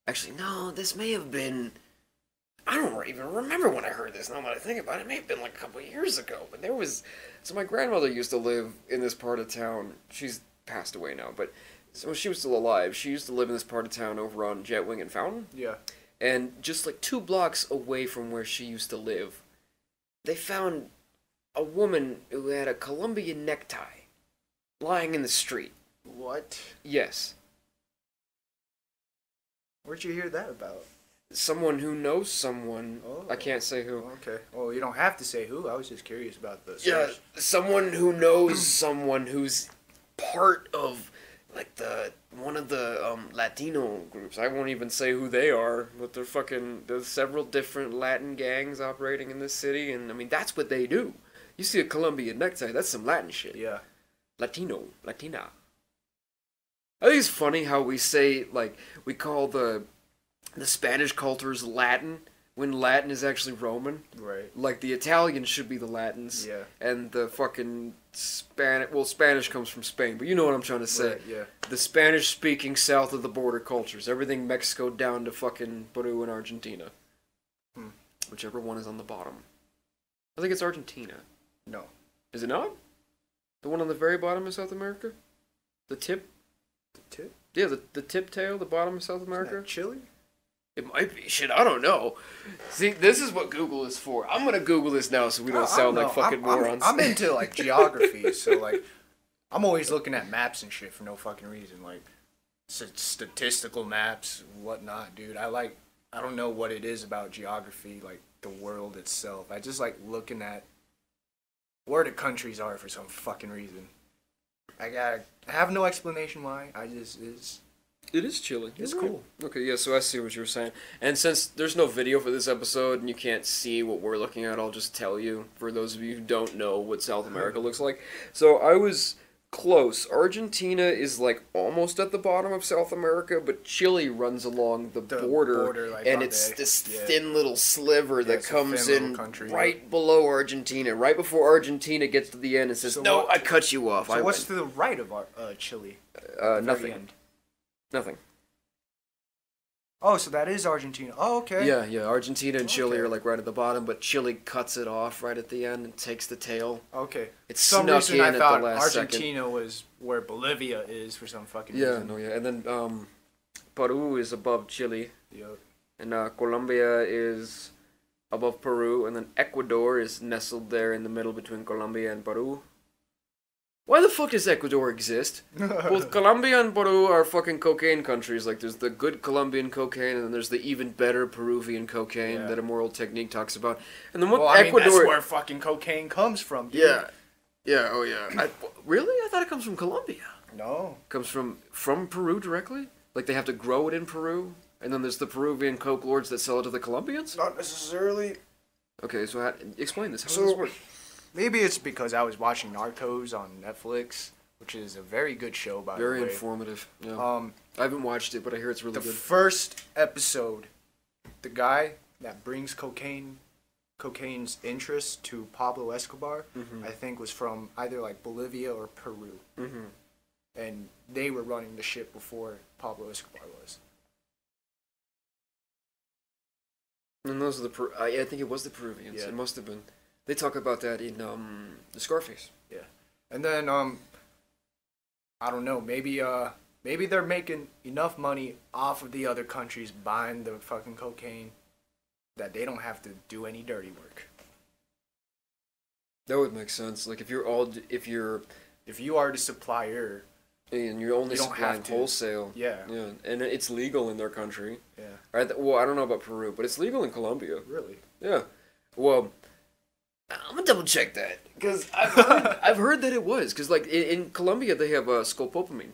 Actually, no, this may have been... I don't even remember when I heard this. Now that I think about it, it may have been like a couple of years ago. But there was, so my grandmother used to live in this part of town. She's passed away now, but so when she was still alive, she used to live in this part of town over on Jetwing and Fountain. Yeah. And just like 2 blocks away from where she used to live, they found a woman who had a Colombian necktie lying in the street. What? Yes. Where'd you hear that about? Someone who knows someone. Oh. I can't say who. Okay. Well, you don't have to say who. I was just curious about the Yeah, source. someone who knows someone who's part of like one of the Latino groups. I won't even say who they are, but there's several different Latin gangs operating in this city, and I mean that's what they do. You see a Colombian necktie, that's some Latin shit. Yeah. Latino, Latina. I think it's funny how we say, like, we call the Spanish cultures Latin when Latin is actually Roman. Right. Like, the Italians should be the Latins. Yeah. And the fucking Spanish comes from Spain, but you know what I'm trying to say. Right, yeah. The Spanish-speaking south of the border cultures. Everything Mexico down to fucking Peru and Argentina. Whichever one is on the bottom. I think it's Argentina. No. Is it not? The one on the very bottom of South America? The tip? The tip? Yeah, the tip tail, the bottom of South Isn't America. that Chile? It might be. Shit, I don't know. See, this is what Google is for. I'm gonna Google this now so we don't sound like fucking morons. I'm into, like, geography, so, like, I'm always looking at maps and shit for no fucking reason. Like, statistical maps, whatnot, dude. I don't know what it is about geography, like, the world itself. I just like looking at where the countries are for some fucking reason. I have no explanation why. It is Chile. It's You're cool. Right. Okay, yeah, so I see what you were saying. And since there's no video for this episode and you can't see what we're looking at, I'll just tell you, for those of you who don't know what South America looks like. So I was close. Argentina is like almost at the bottom of South America, but Chile runs along the border like, and it's this thin little sliver that comes in right below Argentina, right before Argentina gets to the end and says, "No, I cut you off." So what's to the right of Chile? Nothing. Nothing. Oh, so that is Argentina. Oh, okay. Yeah. Argentina and Chile are like right at the bottom, but Chile cuts it off right at the end and takes the tail. Okay. It's some snuck reason in I at thought the last Argentina was where Bolivia is for some fucking reason. And then Peru is above Chile. Yep. And Colombia is above Peru, and then Ecuador is nestled there in the middle between Colombia and Peru. Why the fuck does Ecuador exist? Both Colombia and Peru are fucking cocaine countries. Like, there's the good Colombian cocaine, and then there's the even better Peruvian cocaine that Immoral Technique talks about. And then Ecuador... that's where fucking cocaine comes from, dude. Yeah. Really? I thought it comes from Colombia. No. It comes from Peru directly? Like, they have to grow it in Peru? And then there's the Peruvian coke lords that sell it to the Colombians? Not necessarily. Okay, so explain this. How does this work? Maybe it's because I was watching Narcos on Netflix, which is a very good show, by the way. Very informative. Yeah. I haven't watched it, but I hear it's really good. The first episode, the guy that brings cocaine's interest to Pablo Escobar, I think was from either like Bolivia or Peru. And they were running the shit before Pablo Escobar was. And those are I think it was the Peruvians. Yeah. It must have been. They talk about that in the Scarface. Yeah. And then I don't know, maybe they're making enough money off of the other countries buying the fucking cocaine that they don't have to do any dirty work. That would make sense. Like if you are the supplier and you're only supplying wholesale. Yeah. And it's legal in their country. Yeah. Right? Well, I don't know about Peru, but it's legal in Colombia. Really? Yeah. Well, I'm gonna double check that because I've heard that it was because like in Colombia they have scopolamine,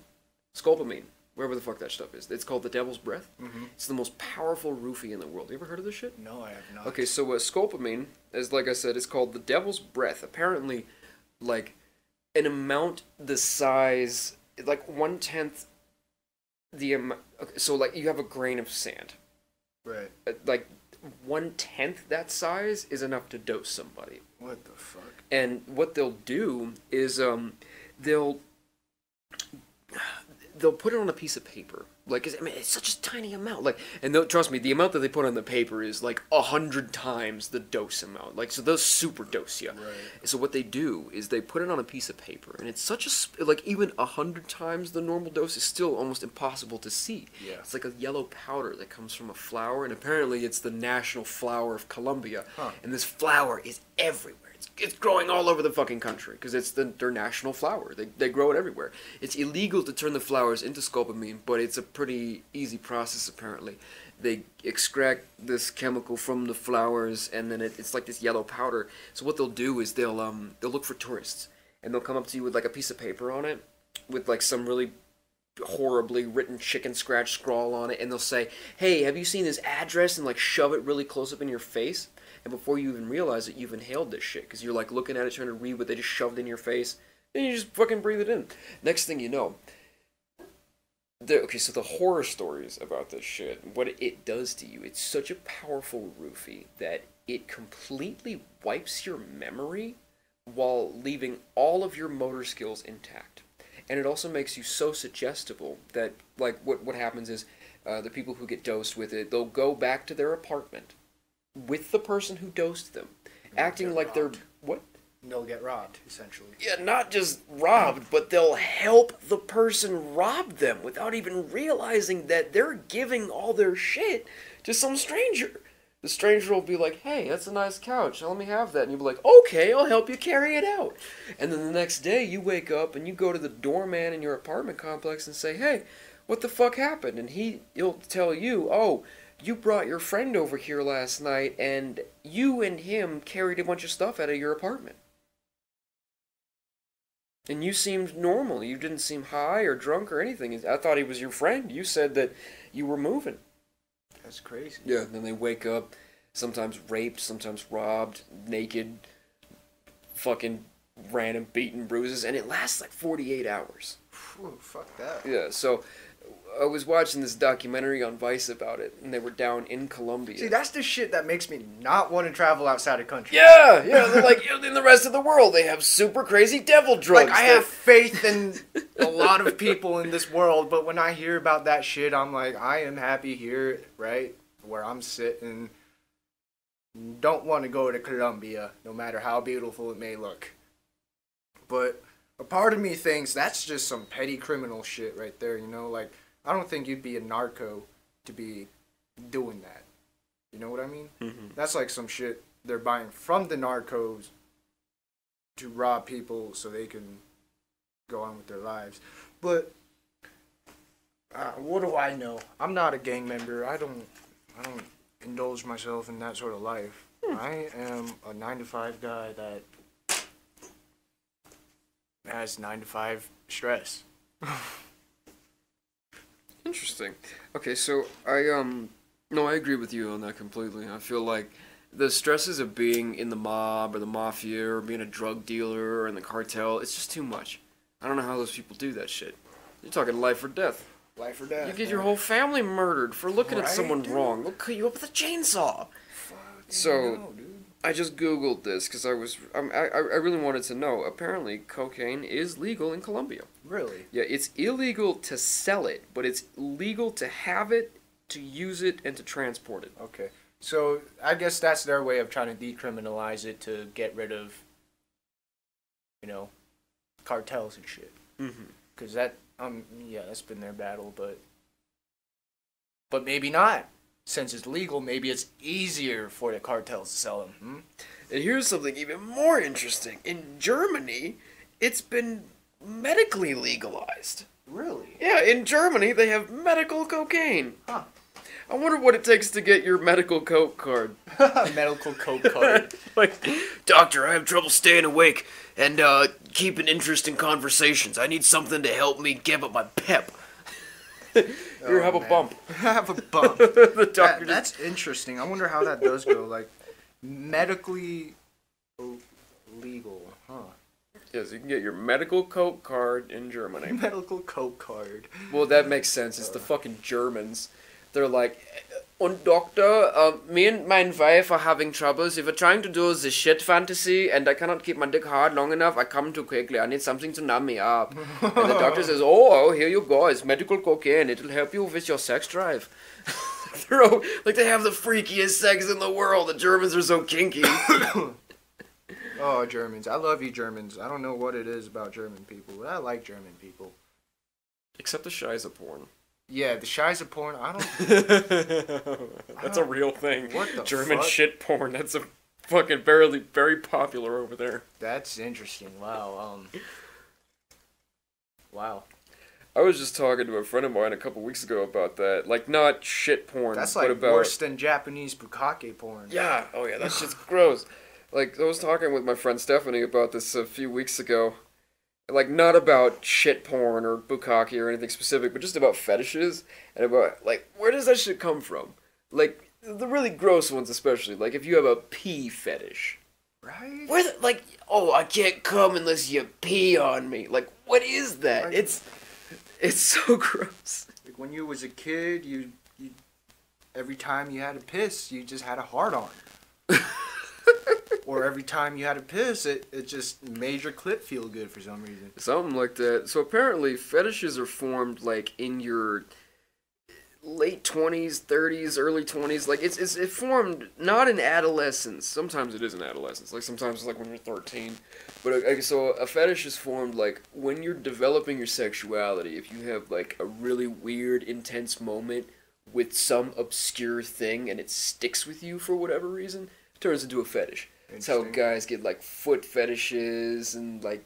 wherever the fuck that stuff is. It's called the devil's breath. It's the most powerful roofie in the world. You ever heard of this shit? No, I have not. Okay, so scopolamine is, like I said, it's called the devil's breath. Apparently, like an amount the size, like 1/10 the amount. Okay, so like you have a grain of sand, right? Like 1/10 that size is enough to dose somebody. What the fuck? And what they'll do is they'll put it on a piece of paper Like, I mean, it's such a tiny amount. Like, and trust me, the amount that they put on the paper is like 100 times the dose amount. Like, so they'll super dose you. Right. So what they do is they put it on a piece of paper, and it's such a like even 100 times the normal dose is still almost impossible to see. Yeah. It's like a yellow powder that comes from a flower, and apparently it's the national flower of Colombia. Huh. And this flower is everywhere. It's growing all over the fucking country because it's their national flower. They grow it everywhere. It's illegal to turn the flowers into scopolamine, but it's a pretty easy process apparently. They extract this chemical from the flowers, and then it's like this yellow powder. So what they'll do is they'll look for tourists, and they'll come up to you with like a piece of paper on it, with like some really horribly written chicken scratch scrawl on it, and they'll say, "Hey, have you seen this address?" and like shove it really close up in your face. And before you even realize it, you've inhaled this shit. Because you're like looking at it, trying to read what they just shoved in your face. And you just fucking breathe it in. Next thing you know. Okay, so the horror stories about this shit. What it does to you. It's such a powerful roofie that it completely wipes your memory while leaving all of your motor skills intact. And it also makes you so suggestible that, like, what happens is the people who get dosed with it, they'll go back to their apartment with the person who dosed them, acting like they're what? They'll get robbed, essentially. Yeah, not just robbed, but they'll help the person rob them without even realizing that they're giving all their shit to some stranger. The stranger will be like, "Hey, that's a nice couch. Let me have that." And you'll be like, "Okay, I'll help you carry it out." And then the next day, you wake up and you go to the doorman in your apartment complex and say, "Hey, what the fuck happened?" And he'll tell you, "Oh, you brought your friend over here last night, and you and him carried a bunch of stuff out of your apartment. And you seemed normal. You didn't seem high or drunk or anything. I thought he was your friend. You said that you were moving." That's crazy. Yeah, and then they wake up, sometimes raped, sometimes robbed, naked, fucking random beaten bruises, and it lasts like 48 hours. Whew, fuck that. Yeah, so I was watching this documentary on Vice about it, and they were down in Colombia. See, that's the shit that makes me not want to travel outside of country. Yeah, they're like, in the rest of the world, they have super crazy devil drugs. Like, I have faith in a lot of people in this world, but when I hear about that shit, I'm like, I am happy here, right, where I'm sitting. Don't want to go to Colombia, no matter how beautiful it may look. But a part of me thinks that's just some petty criminal shit right there, you know? Like, I don't think you'd be a narco to be doing that. You know what I mean? Mm-hmm. That's like some shit they're buying from the narcos to rob people so they can go on with their lives. But what do I know? I'm not a gang member. I don't indulge myself in that sort of life. I am a 9-to-5 guy that has 9-to-5 stress. Interesting. Okay, so I agree with you on that completely. I feel like the stresses of being in the mob or the mafia or being a drug dealer or in the cartel, it's just too much. I don't know how those people do that shit. You're talking life or death. Life or death. You get your whole family murdered for looking at someone dude. wrong. They'll cut you up with a chainsaw. So, no, dude. I just Googled this because I really wanted to know. Apparently, cocaine is legal in Colombia. Really? Yeah, it's illegal to sell it, but it's legal to have it, to use it, and to transport it. Okay. So, I guess that's their way of trying to decriminalize it to get rid of, you know, cartels and shit. Mm-hmm. Because that, yeah, that's been their battle, but maybe not. Since it's legal, maybe it's easier for the cartels to sell them. And here's something even more interesting. In Germany, it's been medically legalized. Really? Yeah, in Germany, they have medical cocaine. Huh. I wonder what it takes to get your medical coke card. Medical coke card. Like, "Doctor, I have trouble staying awake and keeping interest in conversations. I need something to help me give up my pep." Here, have a bump. Have a bump. The doctor that's interesting. I wonder how that does go. Like, medically legal, huh? Yes, you can get your medical coke card in Germany. Medical coke card. Well, that makes sense. It's the fucking Germans. They're like, "Und Doctor, me and my wife are having troubles. If we're trying to do the shit fantasy and I cannot keep my dick hard long enough, I come too quickly. I need something to numb me up." And the doctor says, "Oh, here you go. It's medical cocaine. It'll help you with your sex drive." Like they have the freakiest sex in the world. The Germans are so kinky. Oh, Germans. I love you, Germans. I don't know what it is about German people, but I like German people. Except the Shiza porn. Yeah, the Shiza porn, I don't... That's a real thing. What the German fuck? shit porn. That's a fucking very popular over there. That's interesting. Wow. Wow. I was just talking to a friend of mine a couple weeks ago about that. Like, not shit porn, That's but like about... worse than Japanese bukkake porn. Yeah, oh yeah, that shit's gross. Like, I was talking with my friend Stephanie about this a few weeks ago. Like, not about shit porn or bukkake or anything specific, but just about fetishes. And about, like, where does that shit come from? Like, the really gross ones especially. Like, if you have a pee fetish. Right? Where the, like, oh, I can't come unless you pee on me. Like, what is that? Like, it's so gross. Like when you was a kid, you every time you had to piss, you just had a hard on. Or every time you had to piss, it just made your clit feel good for some reason. Something like that. So apparently fetishes are formed like in your late 20s, 30s, early 20s. Like it formed not in adolescence. Sometimes it is in adolescence. Like sometimes it's like when you're 13. But so a fetish is formed like when you're developing your sexuality. If you have like a really weird, intense moment with some obscure thing and it sticks with you for whatever reason, it turns into a fetish. It's how guys get like foot fetishes and like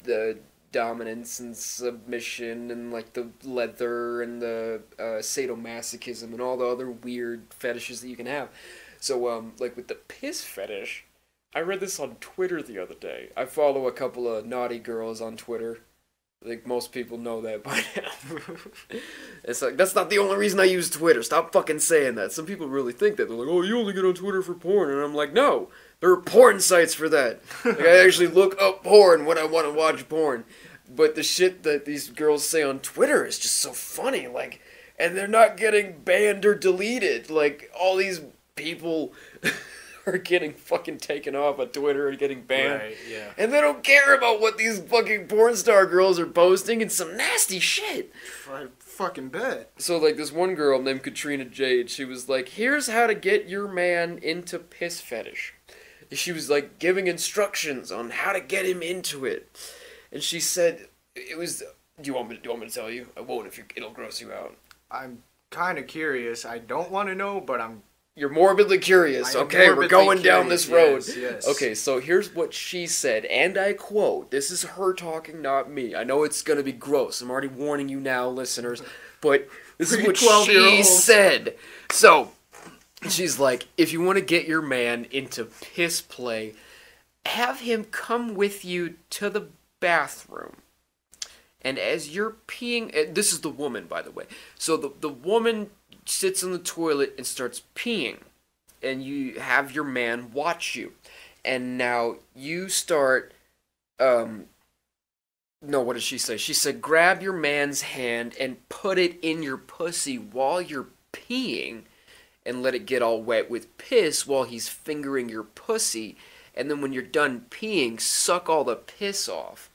the dominance and submission and like the leather and the sadomasochism and all the other weird fetishes that you can have. So like with the piss fetish, I read this on Twitter the other day. I follow a couple of naughty girls on Twitter. I think most people know that by now. It's like, that's not the only reason I use Twitter. Stop fucking saying that. Some people really think that. They're like, oh, you only get on Twitter for porn. And I'm like, no. There are porn sites for that. Like, I actually look up porn when I want to watch porn. But the shit that these girls say on Twitter is just so funny. Like, and they're not getting banned or deleted. Like, all these people are getting fucking taken off on Twitter and getting banned. Right, yeah. And they don't care about what these fucking porn star girls are posting. It's some nasty shit. I fucking bet. So, like, this one girl named Katrina Jade, she was like, here's how to get your man into piss fetish. She was, like, giving instructions on how to get him into it. And she said, it was, do you want me to tell you? I won't if it'll gross you out. I'm kind of curious. I don't want to know, but You're morbidly curious. Okay, we're going down this road. Yes. Okay, so here's what she said, and I quote, this is her talking, not me. I know it's going to be gross. I'm already warning you now, listeners. But this is what she said. So, she's like, if you want to get your man into piss play, have him come with you to the bathroom. And as you're peeing, this is the woman, by the way. So the woman sits in the toilet and starts peeing. And you have your man watch you. And now you start, no, what did she say? She said, grab your man's hand and put it in your pussy while you're peeing. And let it get all wet with piss while he's fingering your pussy. And then when you're done peeing, suck all the piss off.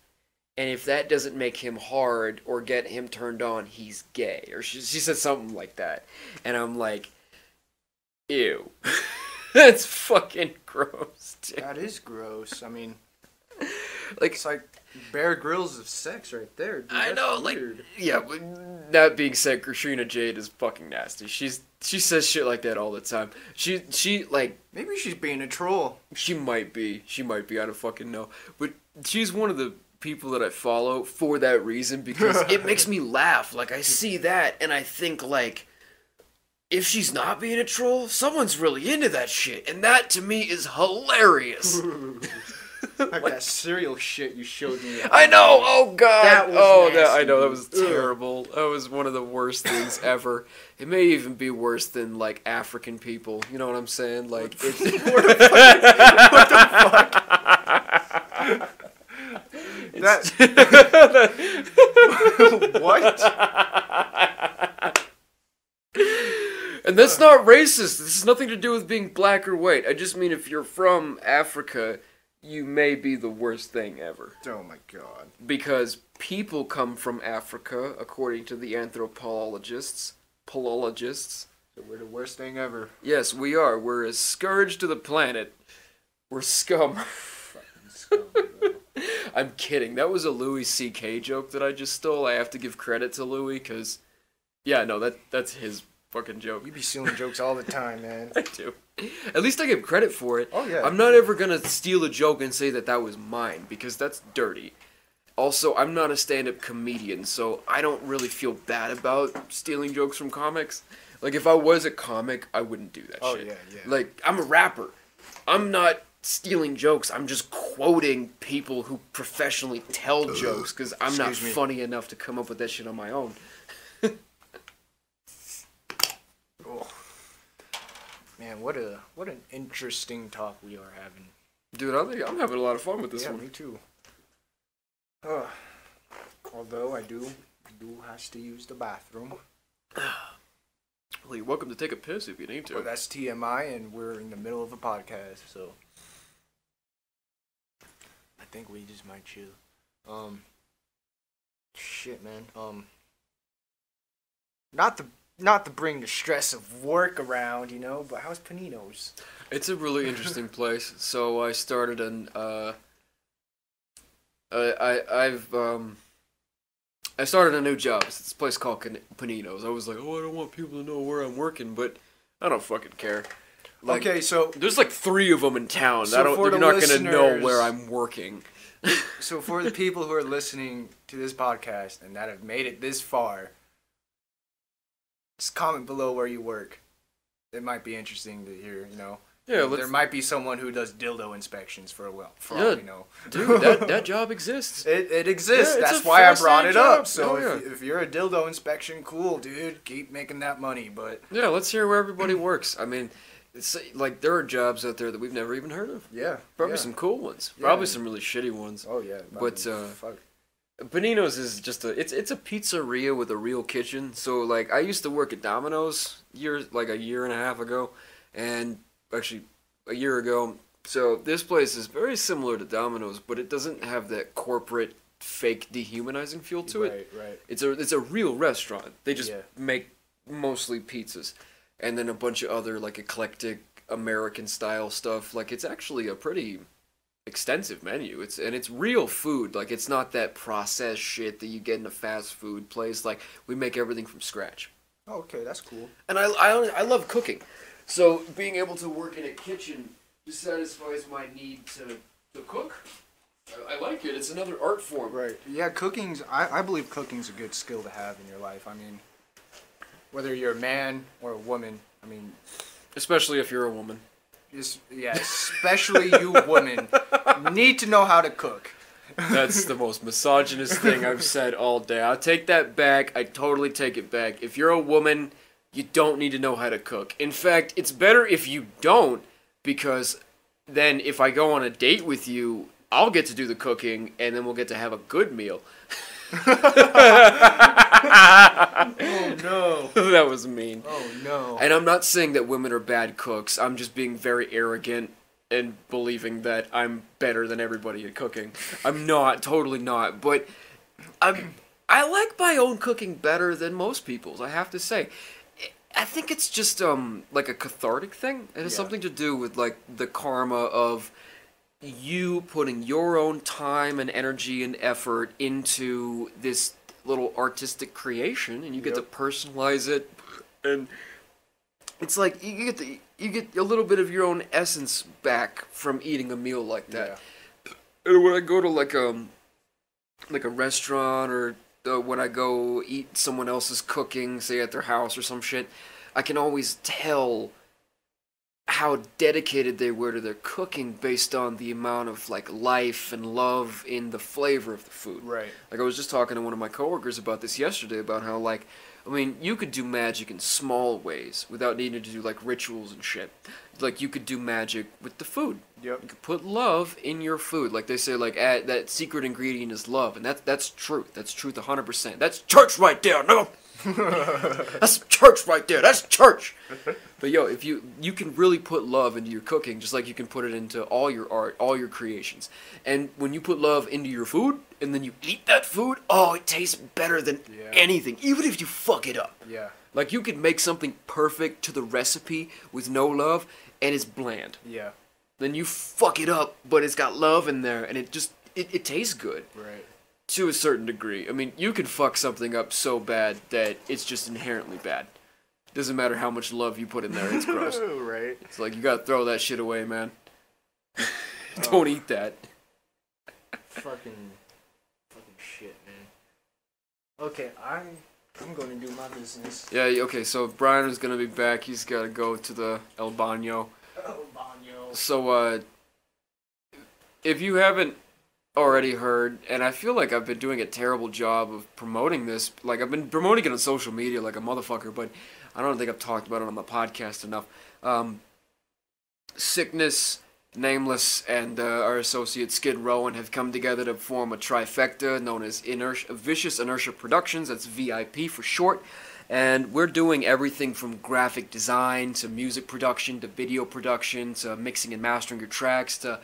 And if that doesn't make him hard or get him turned on, he's gay. Or she said something like that. And I'm like, ew. That's fucking gross, dude. that is gross. I mean, like, it's like Bear Grylls of sex right there. Dude. I That's know, weird. like, yeah, but that being said, Katrina Jade is fucking nasty. She says shit like that all the time. She like, maybe she's being a troll. she might be, I don't fucking know. But she's one of the people that I follow for that reason, because it makes me laugh. Like, I see that and I think, like, if she's not being a troll, someone's really into that shit, and that to me is hilarious. Like that cereal shit you showed me. I know. Oh god. That was nasty. I know, that was terrible. That was one of the worst things ever. It may even be worse than like African people. You know what I'm saying? Like, it's What the fuck? That what? And that's not racist. This has nothing to do with being black or white. I just mean if you're from Africa, you may be the worst thing ever. Oh my god. Because people come from Africa, according to the anthropologists. So we're the worst thing ever. Yes, we are. We're a scourge to the planet. We're scum. Fucking scum, bro. I'm kidding. That was a Louis C.K. joke that I just stole. I have to give credit to Louis, because... Yeah, no, that's his fucking joke. You be stealing jokes all the time, man. I do. At least I give credit for it. Oh, yeah. I'm not ever gonna steal a joke and say that that was mine, because that's dirty. Also, I'm not a stand-up comedian, so I don't really feel bad about stealing jokes from comics. Like, if I was a comic, I wouldn't do that shit. Oh, yeah, yeah. Like, I'm a rapper. I'm not stealing jokes. I'm just quoting people who professionally tell jokes, because I'm not funny enough to come up with that shit on my own. Oh. Man, what an interesting talk we are having. Dude, I'm having a lot of fun with this one. Yeah, me too. Although I do have to use the bathroom. Well, you're welcome to take a piss if you need to. Well, that's TMI, and we're in the middle of a podcast, so I think we just might chill. Shit, man. Not to bring the stress of work around, you know, but how's Panino's? It's a really interesting place. So I started I started a new job. It's this place called Panino's. I was like, oh, I don't want people to know where I'm working, but I don't fucking care. Like, okay, so there's like 3 of them in town. So you're not gonna know where I'm working. So for the people who are listening to this podcast and that have made it this far, just comment below where you work. It might be interesting to hear, you know. Yeah, there might be someone who does dildo inspections for all you know. Dude, that job exists. It exists. Yeah, that's why I brought it job. up. So yeah. if you're a dildo inspection, cool, dude. Keep making that money, but... Yeah, let's hear where everybody works. I mean, it's like there are jobs out there that we've never even heard of. Yeah. Probably some cool ones. Yeah. Probably some really shitty ones. Oh, yeah. But, fuck. Panino's is just it's a pizzeria with a real kitchen. So like I used to work at Domino's a year and a half ago, and actually a year ago. So this place is very similar to Domino's, but it doesn't have that corporate fake dehumanizing feel to it. Right. It's a real restaurant. They just make mostly pizzas, and then a bunch of other like eclectic American style stuff. Like it's actually a pretty extensive menu. It's real food. Like it's not that processed shit that you get in a fast food place. Like we make everything from scratch. Oh, okay, that's cool. And I love cooking, so being able to work in a kitchen just satisfies my need to cook. I like it. It's another art form. Right. Yeah, I believe cooking's a good skill to have in your life. I mean, whether you're a man or a woman, I mean, especially if you're a woman. Especially you women need to know how to cook. That's the most misogynist thing I've said all day. I'll take that back. I totally take it back. If you're a woman, you don't need to know how to cook. In fact, it's better if you don't, because then if I go on a date with you, I'll get to do the cooking, and then we'll get to have a good meal. Oh no. That was mean. Oh no. And I'm not saying that women are bad cooks. I'm just being very arrogant and believing that I'm better than everybody at cooking. I'm not, totally not. But I like my own cooking better than most people's, I have to say. I think it's just like a cathartic thing. It has something to do with like the karma of you putting your own time and energy and effort into this little artistic creation, and you get to personalize it, and it's like you get a little bit of your own essence back from eating a meal like that. Yeah. And when I go to like a restaurant, or when I go eat someone else's cooking, say at their house or some shit, I can always tell how dedicated they were to their cooking based on the amount of like life and love in the flavor of the food. Right. Like I was just talking to one of my coworkers about this yesterday, about how like, I mean, you could do magic in small ways without needing to do like rituals and shit. Like you could do magic with the food. Yep. You could put love in your food. Like they say, like that secret ingredient is love, and that's truth. That's truth 100%. That's church right there. No. That's church right there. That's church. But yo, if you can really put love into your cooking, just like you can put it into all your art, all your creations. And when you put love into your food, and then you eat that food, oh, it tastes better than anything, even if you fuck it up. Yeah. Like, you can make something perfect to the recipe with no love, and it's bland. Yeah. Then you fuck it up, but it's got love in there, and it just, it tastes good. Right. To a certain degree. I mean, you can fuck something up so bad that it's just inherently bad. Doesn't matter how much love you put in there, it's gross. Right. It's like, you gotta throw that shit away, man. Don't eat that. Fucking shit, man. Okay, I'm going to do my business. Yeah, okay, so Brian is gonna be back. He's gotta go to the El Baño. El Baño. So, if you haven't already heard, and I feel like I've been doing a terrible job of promoting this. Like, I've been promoting it on social media like a motherfucker, but I don't think I've talked about it on the podcast enough. Sickness, Nameless, and our associate Skid Rowan have come together to form a trifecta known as Vicious Inertia Productionz. That's VIP for short. And we're doing everything from graphic design to music production to video production to mixing and mastering your tracks to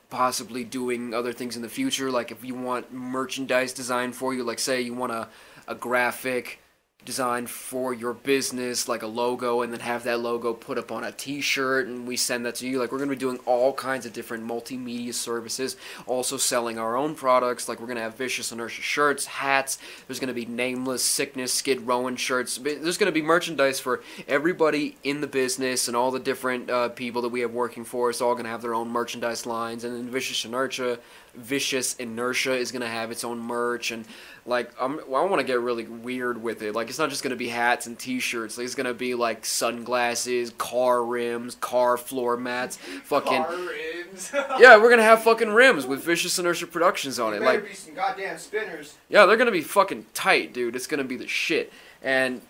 possibly doing other things in the future. Like, if you want merchandise design for you, like say you want a graphic design for your business, like a logo, and then have that logo put up on a t-shirt and we send that to you. Like, we're going to be doing all kinds of different multimedia services, also selling our own products. Like, we're going to have Vicious Inertia shirts, hats, there's going to be Nameless, Sickness, Skid Rowan shirts. There's going to be merchandise for everybody in the business and all the different people that we have working for us. All going to have their own merchandise lines. And then Vicious Inertia is going to have its own merch. And like, I want to get really weird with it. Like, it's not just going to be hats and t-shirts. Like, it's going to be like sunglasses, car rims, car floor mats, fucking car rims. Yeah, we're going to have fucking rims with Vicious Inertia Productionz on it. Better Like, be some goddamn spinners. yeah, they're going to be fucking tight, dude. It's going to be the shit. And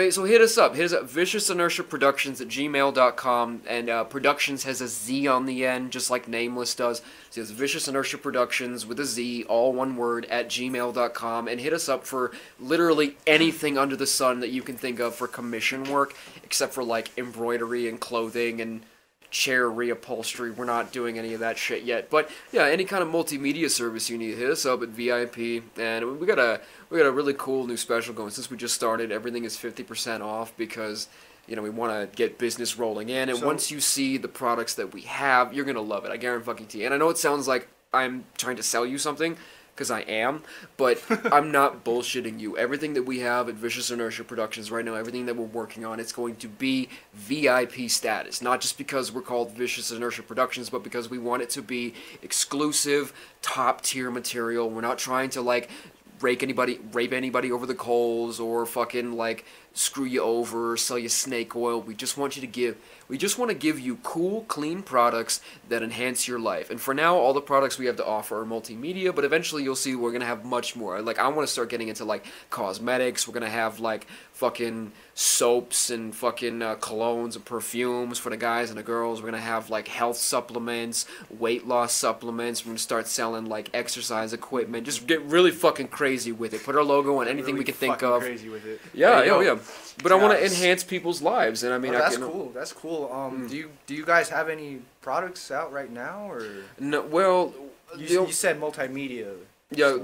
so hit us up. Vicious Inertia Productionz at gmail.com. And Productionz has a Z on the end, just like Nameless does. So it's Vicious Inertia Productionz with a Z, all one word, at gmail.com. And hit us up for literally anything under the sun that you can think of for commission work, except for like embroidery and clothing and chair reupholstery. We're not doing any of that shit yet. But yeah, any kind of multimedia service you need, hit us up at VIP. And we got a really cool new special going. Since we just started, everything is 50% off because, you know, we want to get business rolling in. And once you see the products that we have, you're going to love it. I guarantee you. And I know it sounds like I'm trying to sell you something, because I am, but I'm not bullshitting you. Everything that we have at Vicious Inertia Productionz right now, everything that we're working on, it's going to be VIP status. Not just because we're called Vicious Inertia Productionz, but because we want it to be exclusive, top-tier material. We're not trying to, like, rape anybody over the coals or fucking, like, screw you over or sell you snake oil. We just want to give you cool, clean products that enhance your life. And for now, all the products we have to offer are multimedia, but eventually you'll see we're going to have much more. Like, I want to start getting into, like, cosmetics. We're going to have, like, fucking soaps and fucking colognes and perfumes for the guys and the girls. We're going to have, like, health supplements, weight loss supplements. We're going to start selling, like, exercise equipment. Just get really fucking crazy with it. Put our logo on anything we can think of. Crazy with it. Yeah. But I want to enhance people's lives, and I mean, that's cool. That's cool. Do you guys have any products out right now, or no? Well, you said multimedia. Yeah,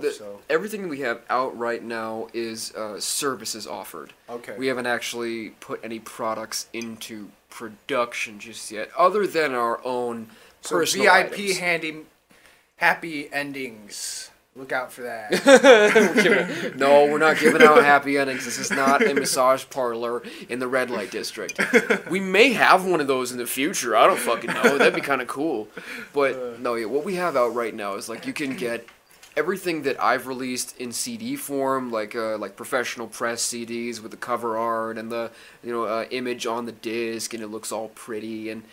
everything we have out right now is services offered. Okay. We haven't actually put any products into production just yet, other than our own personal VIP items. happy endings. Look out for that. No, we're not giving out happy endings. This is not a massage parlor in the red light district. We may have one of those in the future. I don't fucking know. That'd be kind of cool. But no, yeah, what we have out right now is, like, you can get everything that I've released in CD form, like professional press CDs with the cover art and the image on the disc, and it looks all pretty. And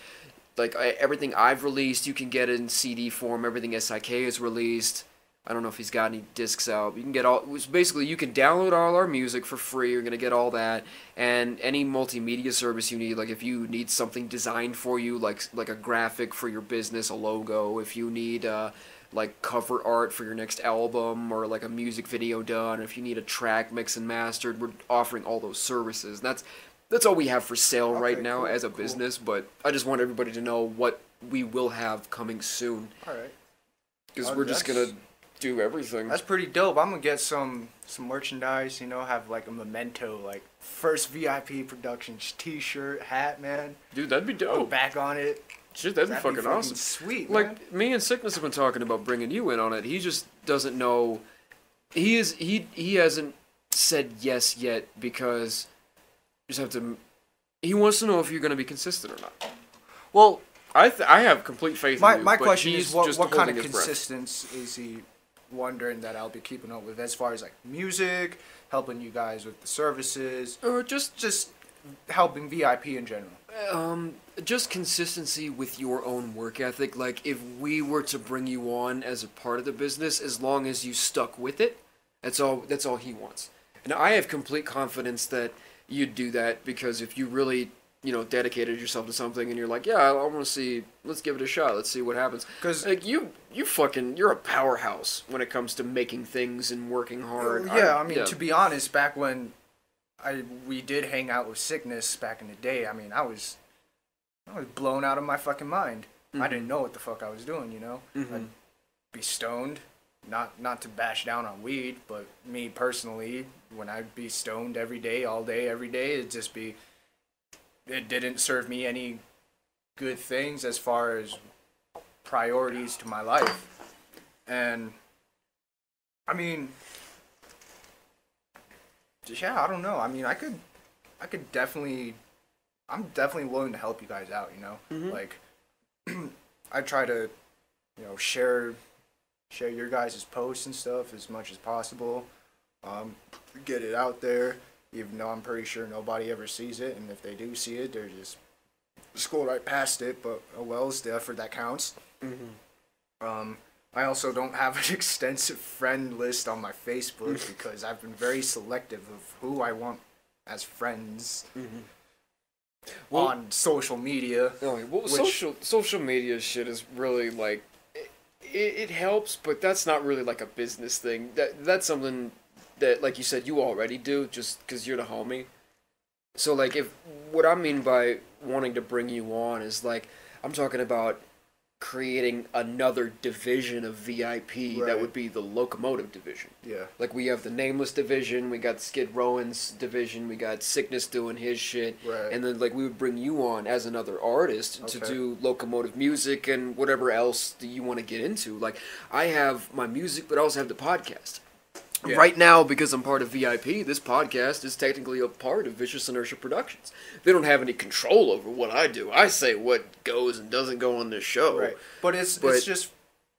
like everything I've released, you can get in CD form. Everything SIK has released. I don't know if he's got any discs out. You can get all. Basically, you can download all our music for free. You're gonna get all that, and any multimedia service you need. Like if you need something designed for you, like a graphic for your business, a logo. If you need like cover art for your next album, or like a music video done. If you need a track mixed and mastered, we're offering all those services. That's all we have for sale right now as a business. But I just want everybody to know what we will have coming soon. All right. Because we're just gonna do everything. That's pretty dope. I'm gonna get some merchandise, you know, have like a memento, like first VIP Productionz t-shirt, hat, man. Dude, that'd be dope. Back on it. Shit, that'd be fucking awesome. Sweet, like, man. Me and Sickness have been talking about bringing you in on it. He just doesn't know. He hasn't said yes yet because you just have to. He wants to know if you're gonna be consistent or not. Well, I have complete faith in you. My question is, what kind of breath. consistency is he wondering that I'll be keeping up with, as far as like music, helping you guys with the services, or just helping VIP in general? Just consistency with your own work ethic. Like, if we were to bring you on as a part of the business, as long as you stuck with it, that's all he wants. And I have complete confidence that you'd do that, because if you really, dedicated yourself to something and you're like, yeah, I want to see, let's give it a shot, let's see what happens. Because like, you're a powerhouse when it comes to making things and working hard. Yeah, I mean, to be honest, back when we did hang out with Sickness back in the day, I mean, I was blown out of my fucking mind. Mm-hmm. I didn't know what the fuck I was doing, Mm-hmm. I'd be stoned, not to bash down on weed, but me personally, when I'd be stoned every day, all day, every day, it didn't serve me any good things as far as priorities to my life. And I mean, yeah, I don't know. I mean, I could definitely, I'm definitely willing to help you guys out, Mm-hmm. Like, I try to, share your guys' posts and stuff as much as possible, get it out there, even though I'm pretty sure nobody ever sees it, and if they do see it, they're just scroll right past it, but oh well, it's the effort that counts. Mm-hmm. I also don't have an extensive friend list on my Facebook because I've been very selective of who I want as friends. Mm-hmm. On social media. Social media shit is really like, it helps, but that's not really like a business thing. That's something that, like you said, you already do just because you're the homie. So like, what I mean by wanting to bring you on is like, I'm talking about creating another division of VIP. Right. That would be the LokoMotyv division. Yeah. Like, we have the Namelesz division, we got Skid Rowan's division, we got Sickness doing his shit. Right. And then like, we would bring you on as another artist to do LokoMotyv music and whatever else that you want to get into. Like, I have my music, but I also have the podcast. Yeah. Right now, because I'm part of VIP, this podcast is technically a part of Vicious Inertia Productionz. They don't have any control over what I do. I say what goes and doesn't go on this show. Right. But it's just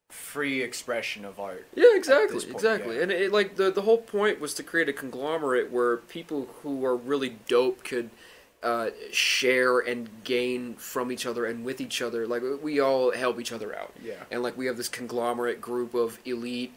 free expression of art. Yeah, exactly. Yeah. And it, like, the whole point was to create a conglomerate where people who are really dope could share and gain from each other and with each other. Like, we all help each other out. Yeah. And like, we have this conglomerate group of elite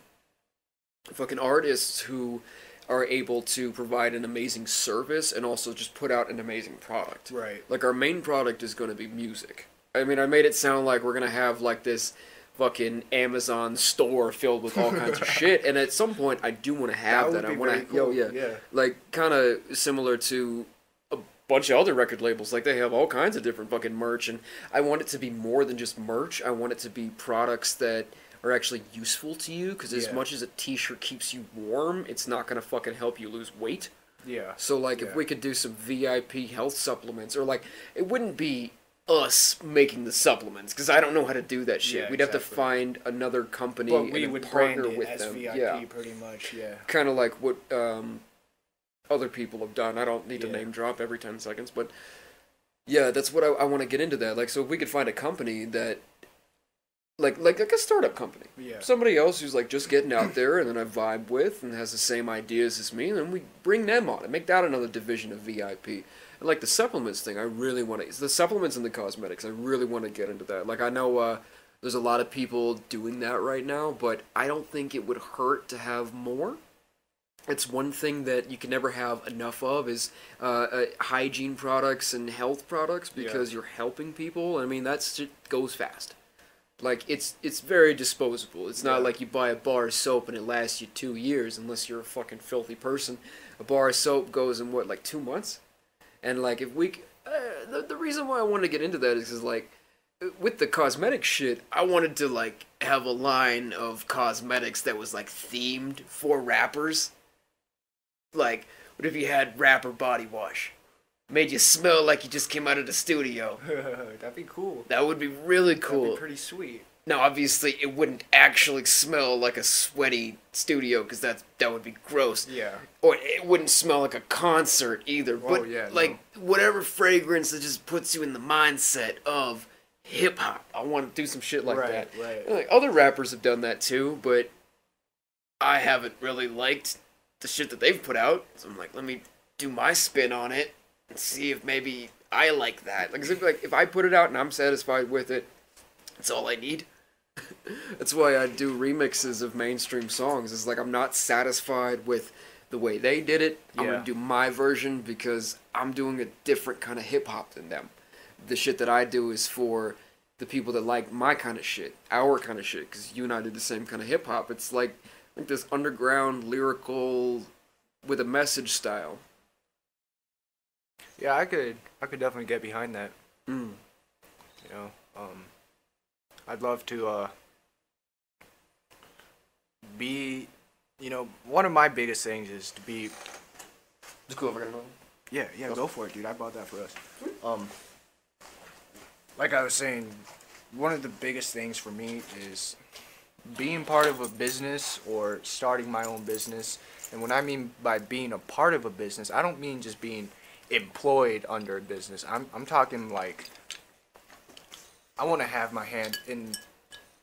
fucking artists who are able to provide an amazing service and also just put out an amazing product. Right. Like, our main product is going to be music. I mean, I made it sound like we're going to have like this fucking Amazon store filled with all kinds of shit, and at some point I do want to have that. I want to, cool. Yeah. Like, kind of similar to a bunch of other record labels. Like, they have all kinds of different fucking merch, and I want it to be more than just merch. I want it to be products that are actually useful to you, because as much as a t-shirt keeps you warm, it's not going to fucking help you lose weight. Yeah. So, like, if we could do some VIP health supplements, or, like, it wouldn't be us making the supplements, because I don't know how to do that shit. We'd have to find another company and partner with them. VIP pretty much, kind of like what other people have done. I don't need to name drop every 10 seconds, but yeah, that's what I want to get into that. Like, so if we could find a company that like a startup company. Yeah. Somebody else who's like just getting out there and then I vibe with and has the same ideas as me, and then we bring them on and make that another division of VIP. And like the supplements thing, I really want to, the supplements and the cosmetics, I really want to get into that. Like, I know There's a lot of people doing that right now, but I don't think it would hurt to have more. It's one thing that you can never have enough of is hygiene products and health products because you're helping people. I mean, that shit goes fast. Like, it's very disposable. It's not like you buy a bar of soap and it lasts you 2 years unless you're a fucking filthy person. A bar of soap goes in, what, like 2 months? And, like, if we... the reason why I wanted to get into that is because, like, with the cosmetic shit, I wanted to, like, have a line of cosmetics that was, like, themed for rappers. Like, what if you had rapper body wash? Made you smell like you just came out of the studio. That'd be cool. That would be really cool. That'd be pretty sweet. Now, obviously, it wouldn't actually smell like a sweaty studio, because that would be gross. Yeah. Or it wouldn't smell like a concert, either. But, whatever fragrance that just puts you in the mindset of hip-hop. I want to do some shit like that. Right. Like, other rappers have done that, too, but I haven't really liked the shit that they've put out. So I'm like, let me do my spin on it and see if maybe I like that. Like, if I put it out and I'm satisfied with it, that's all I need. That's why I do remixes of mainstream songs. It's like I'm not satisfied with the way they did it. I'm going to do my version because I'm doing a different kind of hip-hop than them. The shit that I do is for the people that like my kind of shit, our kind of shit, because you and I did the same kind of hip-hop. It's like this underground, lyrical, with a message style. Yeah, I could definitely get behind that. Mm. You know, I'd love to be, you know, one of my biggest things is to be. It's cool if I got another. Yeah, go for it, dude. I bought that for us. Like I was saying, one of the biggest things for me is being part of a business or starting my own business. And what I mean by being a part of a business, I don't mean just being employed under a business. I'm talking like I want to have my hand in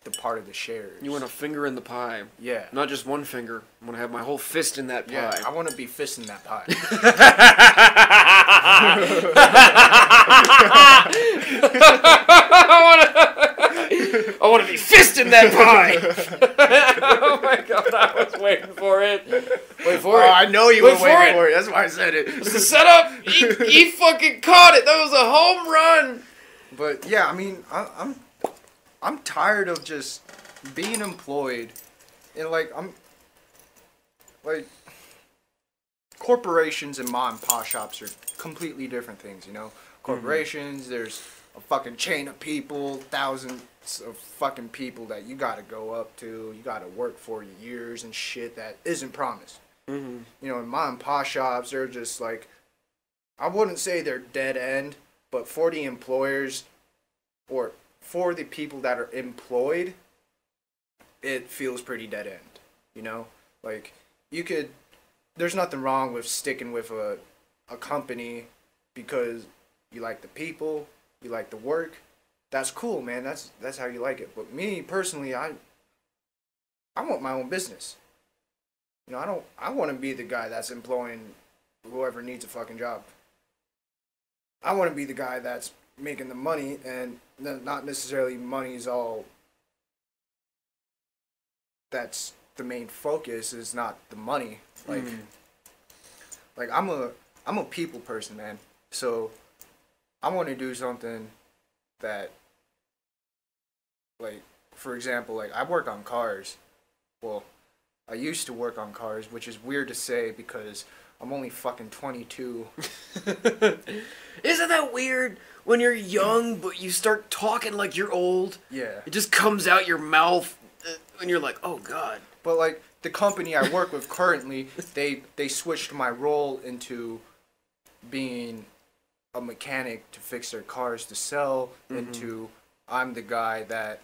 the part of the shares. You want a finger in the pie. Yeah. Not just one finger. I want to have my whole fist in that pie. Yeah, I want to be fisting that pie. I want to be fisting that pie. Oh my god, I was waiting for it. Wait for it. I know you were waiting for it. That's why I said it. It's the setup. He fucking caught it. That was a home run. But yeah, I mean, I'm tired of just being employed, and like corporations and mom and pop shops are completely different things, you know. Corporations, there's a fucking chain of people, thousands of fucking people that you gotta go up to, you gotta work for years and shit that isn't promised. You know, in mom and pop shops, they're just like, I wouldn't say they're dead end, but for the employers, or for the people that are employed, it feels pretty dead end, you know? Like, there's nothing wrong with sticking with a company because you like the people, you like the work. That's cool, man. That's how you like it. But me, personally, I want my own business. You know, I want to be the guy that's employing whoever needs a fucking job. I want to be the guy that's making the money, and not necessarily money is all that's the main focus, is not the money. Like I'm a people person, man. So I want to do something that, like, for example, like I work on cars. Well, I used to work on cars, which is weird to say because I'm only fucking 22. Isn't that weird? When you're young, but you start talking like you're old. Yeah. It just comes out your mouth, and you're like, oh god. But like the company I work with currently, they switched my role into being a mechanic to fix their cars to sell, into I'm the guy that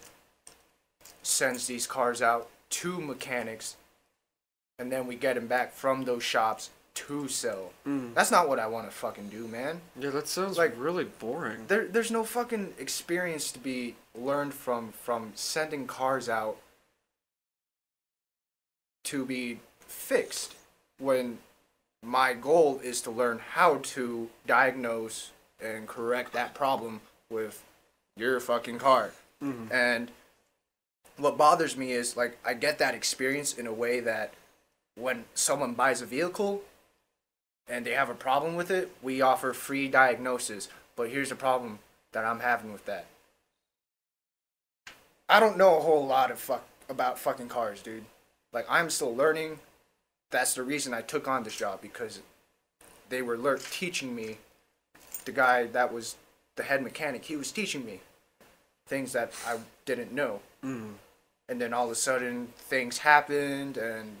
sends these cars out to mechanics, and then we get them back from those shops to sell. That's not what I want to fucking do, man. Yeah, that sounds like really boring. There's no fucking experience to be learned from sending cars out to be fixed, when my goal is to learn how to diagnose and correct that problem with your fucking car. And what bothers me is, like, I get that experience in a way that when someone buys a vehicle and they have a problem with it, we offer free diagnosis. But here's the problem that I'm having with that. I don't know a whole lot about fucking cars, dude. Like, I'm still learning. That's the reason I took on this job, because they were teaching me. The guy that was the head mechanic, he was teaching me things that I didn't know. And then all of a sudden, things happened, and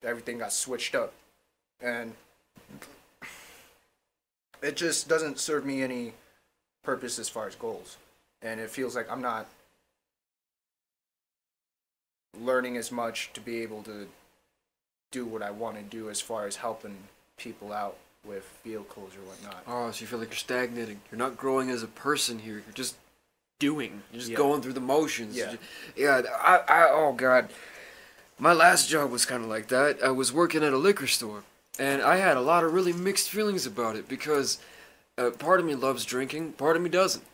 everything got switched up. And it just doesn't serve me any purpose as far as goals. And it feels like I'm not learning as much to be able to do what I want to do as far as helping people out with vehicles or whatnot. Oh, so you feel like you're stagnating. You're not growing as a person here. You're just doing. You're just Yeah. going through the motions. Yeah. Yeah, oh, God. My last job was kind of like that. I was working at a liquor store, and I had a lot of really mixed feelings about it, because part of me loves drinking, part of me doesn't.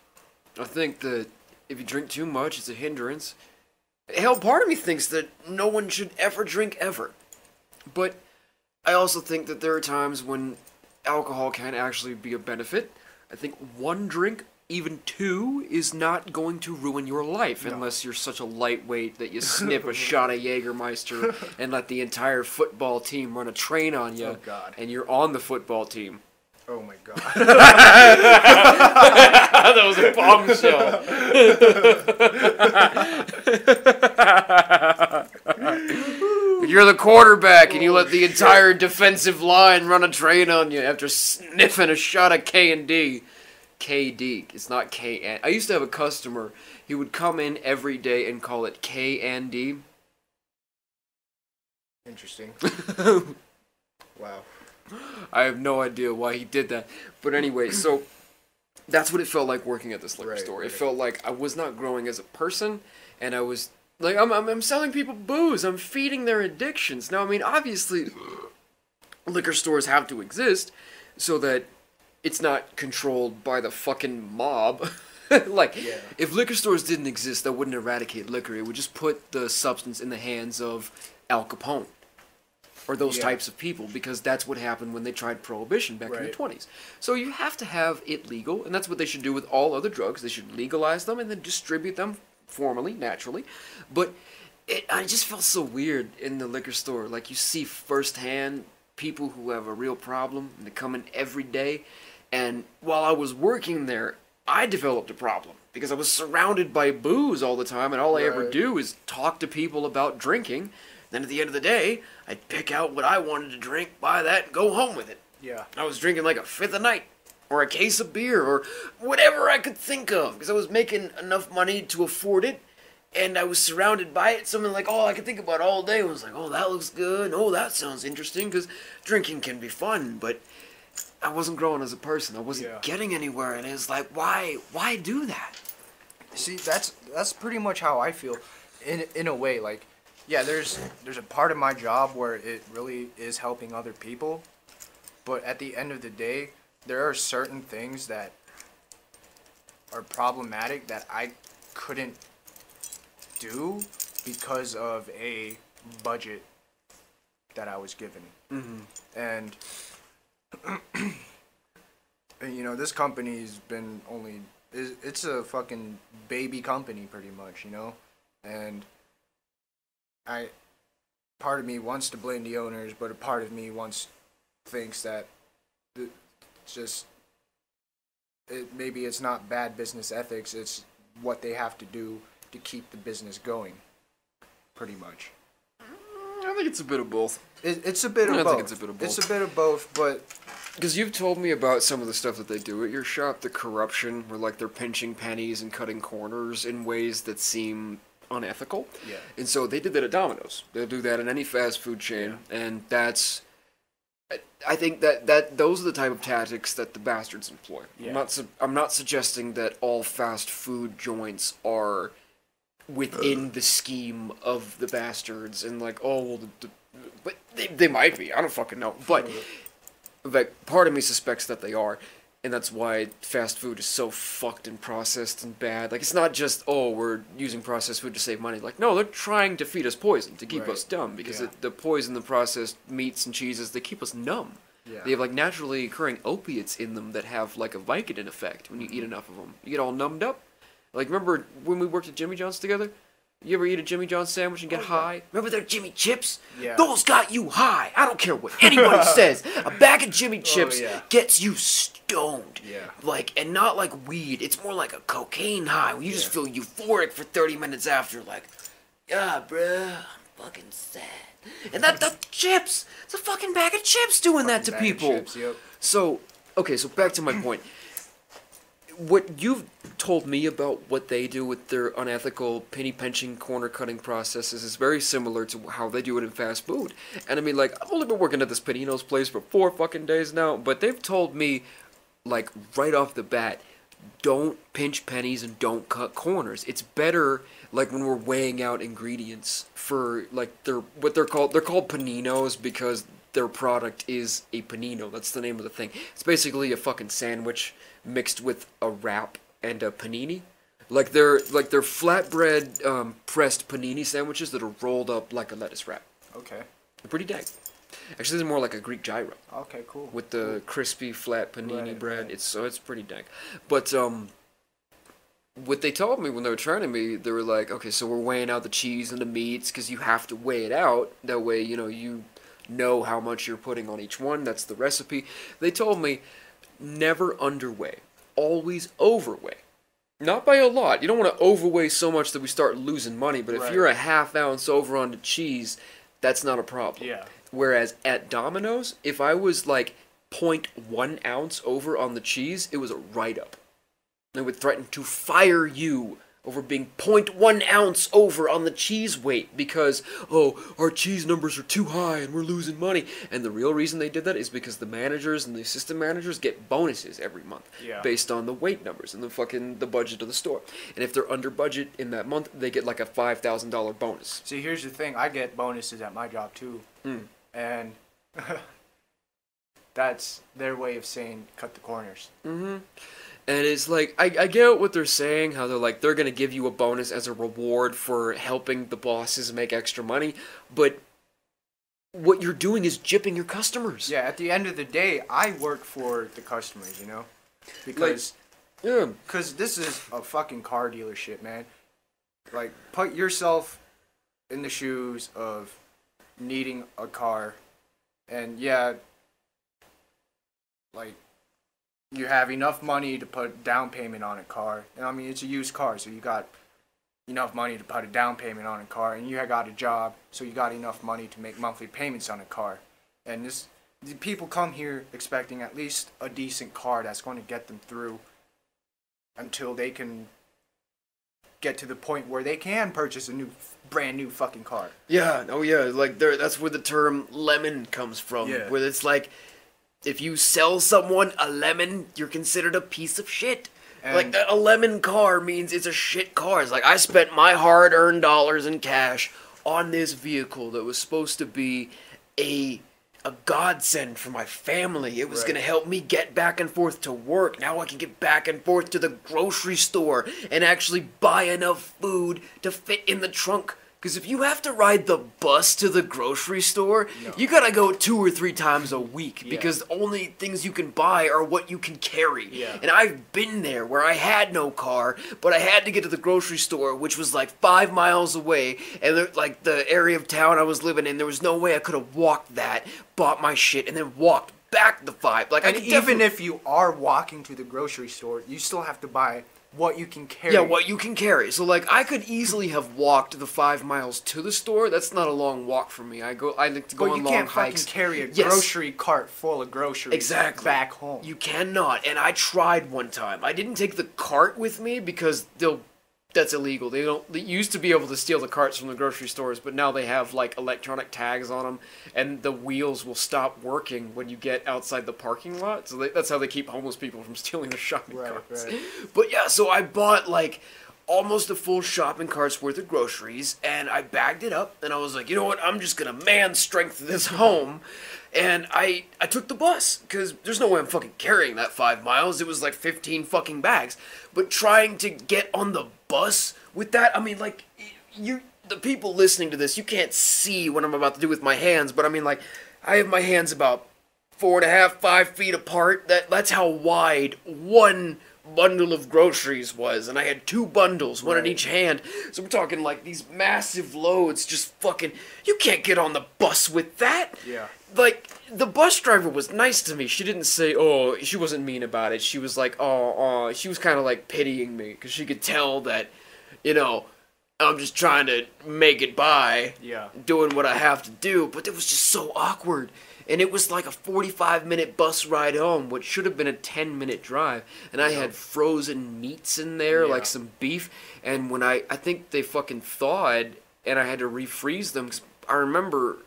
I think that if you drink too much, it's a hindrance. Hell, part of me thinks that no one should ever drink ever. But I also think that there are times when alcohol can actually be a benefit. I think one drink, even two, is not going to ruin your life, unless you're such a lightweight that you snip a shot of Jägermeister and let the entire football team run a train on you, Oh, God. and you're on the football team. Oh my God. That was a bombshell. You're the quarterback, and you let the entire defensive line run a train on you after sniffing a shot of K&D. KD. It's not KN. I used to have a customer. He would come in every day and call it KND. Interesting. Wow. I have no idea why he did that. But anyway, so that's what it felt like working at this liquor store. It felt like I was not growing as a person, and I was like, I'm selling people booze. I'm feeding their addictions. Now, I mean, obviously, liquor stores have to exist so that it's not controlled by the fucking mob. If liquor stores didn't exist, that wouldn't eradicate liquor. It would just put the substance in the hands of Al Capone. Or those types of people, because that's what happened when they tried prohibition back in the 20s. So you have to have it legal, and that's what they should do with all other drugs. They should legalize them and then distribute them formally, naturally. But I just felt so weird in the liquor store. Like, you see firsthand people who have a real problem, and they come in every day. And while I was working there, I developed a problem, because I was surrounded by booze all the time, and all I ever do is talk to people about drinking. Then at the end of the day, I'd pick out what I wanted to drink, buy that, and go home with it. Yeah. I was drinking like a fifth a night, or a case of beer, or whatever I could think of, because I was making enough money to afford it, and I was surrounded by it. Something like all I could think about all day was like, oh, that looks good, oh, that sounds interesting, because drinking can be fun, but I wasn't growing as a person. I wasn't getting anywhere, and it was like, why do that? See, that's pretty much how I feel, in a way. Like, yeah, there's a part of my job where it really is helping other people, but at the end of the day, there are certain things that are problematic that I couldn't do because of a budget that I was given. And you know, this company's been it's a fucking baby company pretty much, you know? And part of me wants to blame the owners, but a part of me thinks that maybe it's not bad business ethics, it's what they have to do to keep the business going, pretty much. I think it's a bit of both. It's a bit of both. I think it's a bit of both. It's a bit of both, but... Because you've told me about some of the stuff that they do at your shop, the corruption, where like they're pinching pennies and cutting corners in ways that seem unethical. Yeah. And so they did that at Domino's. They'll do that in any fast food chain, and that's... I think that those are the type of tactics that the bastards employ. Yeah. I'm not suggesting that all fast food joints are within the scheme of the bastards and like, oh, well, but they might be. I don't fucking know. But part of me suspects that they are. And that's why fast food is so fucked and processed and bad. Like, it's not just, oh, we're using processed food to save money. Like, no, they're trying to feed us poison to keep us dumb. Because the poison, the processed meats and cheeses, they keep us numb. Yeah. They have, like, naturally occurring opiates in them that have, like, a Vicodin effect when you eat enough of them. You get all numbed up. Like, remember when we worked at Jimmy John's together? You ever eat a Jimmy John's sandwich and get high? Remember their Jimmy Chips? Yeah. Those got you high. I don't care what anybody says. A bag of Jimmy Chips gets you stoned. Yeah. Like, and not like weed. It's more like a cocaine high where you just feel euphoric for 30 minutes after. Like, yeah, bruh, I'm fucking sad. And the chips. It's a fucking bag of chips doing that to people. Chips, yep. So, okay, so back to my point. What you've told me about what they do with their unethical penny pinching, corner cutting processes is very similar to how they do it in fast food. And I mean, like, I've only been working at this Panino's place for 4 fucking days now, but they've told me, like, right off the bat, don't pinch pennies and don't cut corners. It's better, like, when we're weighing out ingredients for, like, they're called paninos because their product is a panino. That's the name of the thing. It's basically a fucking sandwich mixed with a wrap and a panini. Like they're flatbread pressed panini sandwiches that are rolled up like a lettuce wrap. Okay. They're pretty dang. Actually, they're more like a Greek gyro. Okay, cool. With the crispy flat panini bread. Right. It's pretty dang. But what they told me when they were training me, they were like, okay, so we're weighing out the cheese and the meats because you have to weigh it out. That way, you know how much you're putting on each one. That's the recipe. They told me, never underweigh. Always overweigh. Not by a lot. You don't want to overweigh so much that we start losing money, but if you're a ½ ounce over on the cheese, that's not a problem. Yeah. Whereas at Domino's, if I was like 0.1 ounce over on the cheese, it was a write-up. They would threaten to fire you over being 0.1 ounce over on the cheese weight because, oh, our cheese numbers are too high and we're losing money. And the real reason they did that is because the managers and the assistant managers get bonuses every month based on the weight numbers and the budget of the store. And if they're under budget in that month, they get like a $5,000 bonus. See, here's the thing. I get bonuses at my job too. And that's their way of saying cut the corners. Mm-hmm. And it's like, I get what they're saying, how they're like, they're going to give you a bonus as a reward for helping the bosses make extra money, but what you're doing is gypping your customers. Yeah, at the end of the day, I work for the customers, Because this is a fucking car dealership, man. Like, put yourself in the shoes of needing a car, and you have enough money to put down payment on a car. And I mean, it's a used car, so you got enough money to put a down payment on a car. And you got a job, so you got enough money to make monthly payments on a car. And the people come here expecting at least a decent car that's going to get them through until they can get to the point where they can purchase a brand new fucking car. Yeah, oh yeah, like that's where the term lemon comes from. Yeah. Where it's like, if you sell someone a lemon, you're considered a piece of shit. And like, a lemon car means it's a shit car. It's like, I spent my hard-earned dollars in cash on this vehicle that was supposed to be a godsend for my family. It was going to help me get back and forth to work. Now I can get back and forth to the grocery store and actually buy enough food to fit in the trunk. Because if you have to ride the bus to the grocery store, you gotta go 2 or 3 times a week because the only things you can buy are what you can carry. Yeah. And I've been there where I had no car, but I had to get to the grocery store, which was like 5 miles away, and like the area of town I was living in, there was no way I could have walked that, bought my shit, and then walked back the 5. Like, and even if you are walking to the grocery store, you still have to buy what you can carry. Yeah, what you can carry. So, like, I could easily have walked the 5 miles to the store. That's not a long walk for me. I like to go on long hikes. But you can't fucking carry a grocery cart full of groceries back home. You cannot. And I tried one time. I didn't take the cart with me because that's illegal. They used to be able to steal the carts from the grocery stores, but now they have like electronic tags on them, and the wheels will stop working when you get outside the parking lot. So that's how they keep homeless people from stealing their shopping carts. Right. But yeah, so I bought like almost a full shopping cart's worth of groceries, and I bagged it up, and I was like, you know what, I'm just gonna man strength this home. And I took the bus, because there's no way I'm fucking carrying that 5 miles. It was like 15 fucking bags. But trying to get on the bus with that, I mean, like, the people listening to this, you can't see what I'm about to do with my hands, but I mean, like, I have my hands about 4.5, 5 feet apart. That's how wide one bundle of groceries was, and I had 2 bundles, one in each hand. So we're talking like these massive loads, just fucking, you can't get on the bus with that. Yeah. Like, the bus driver was nice to me. She didn't say, oh, she wasn't mean about it. She was like, oh, she was kind of like pitying me, because she could tell that, you know, I'm just trying to make it by, doing what I have to do, but it was just so awkward. And it was like a 45-minute bus ride home, which should have been a 10-minute drive. And I had frozen meats in there, like some beef. And when I think they fucking thawed, and I had to refreeze them. 'Cause I remember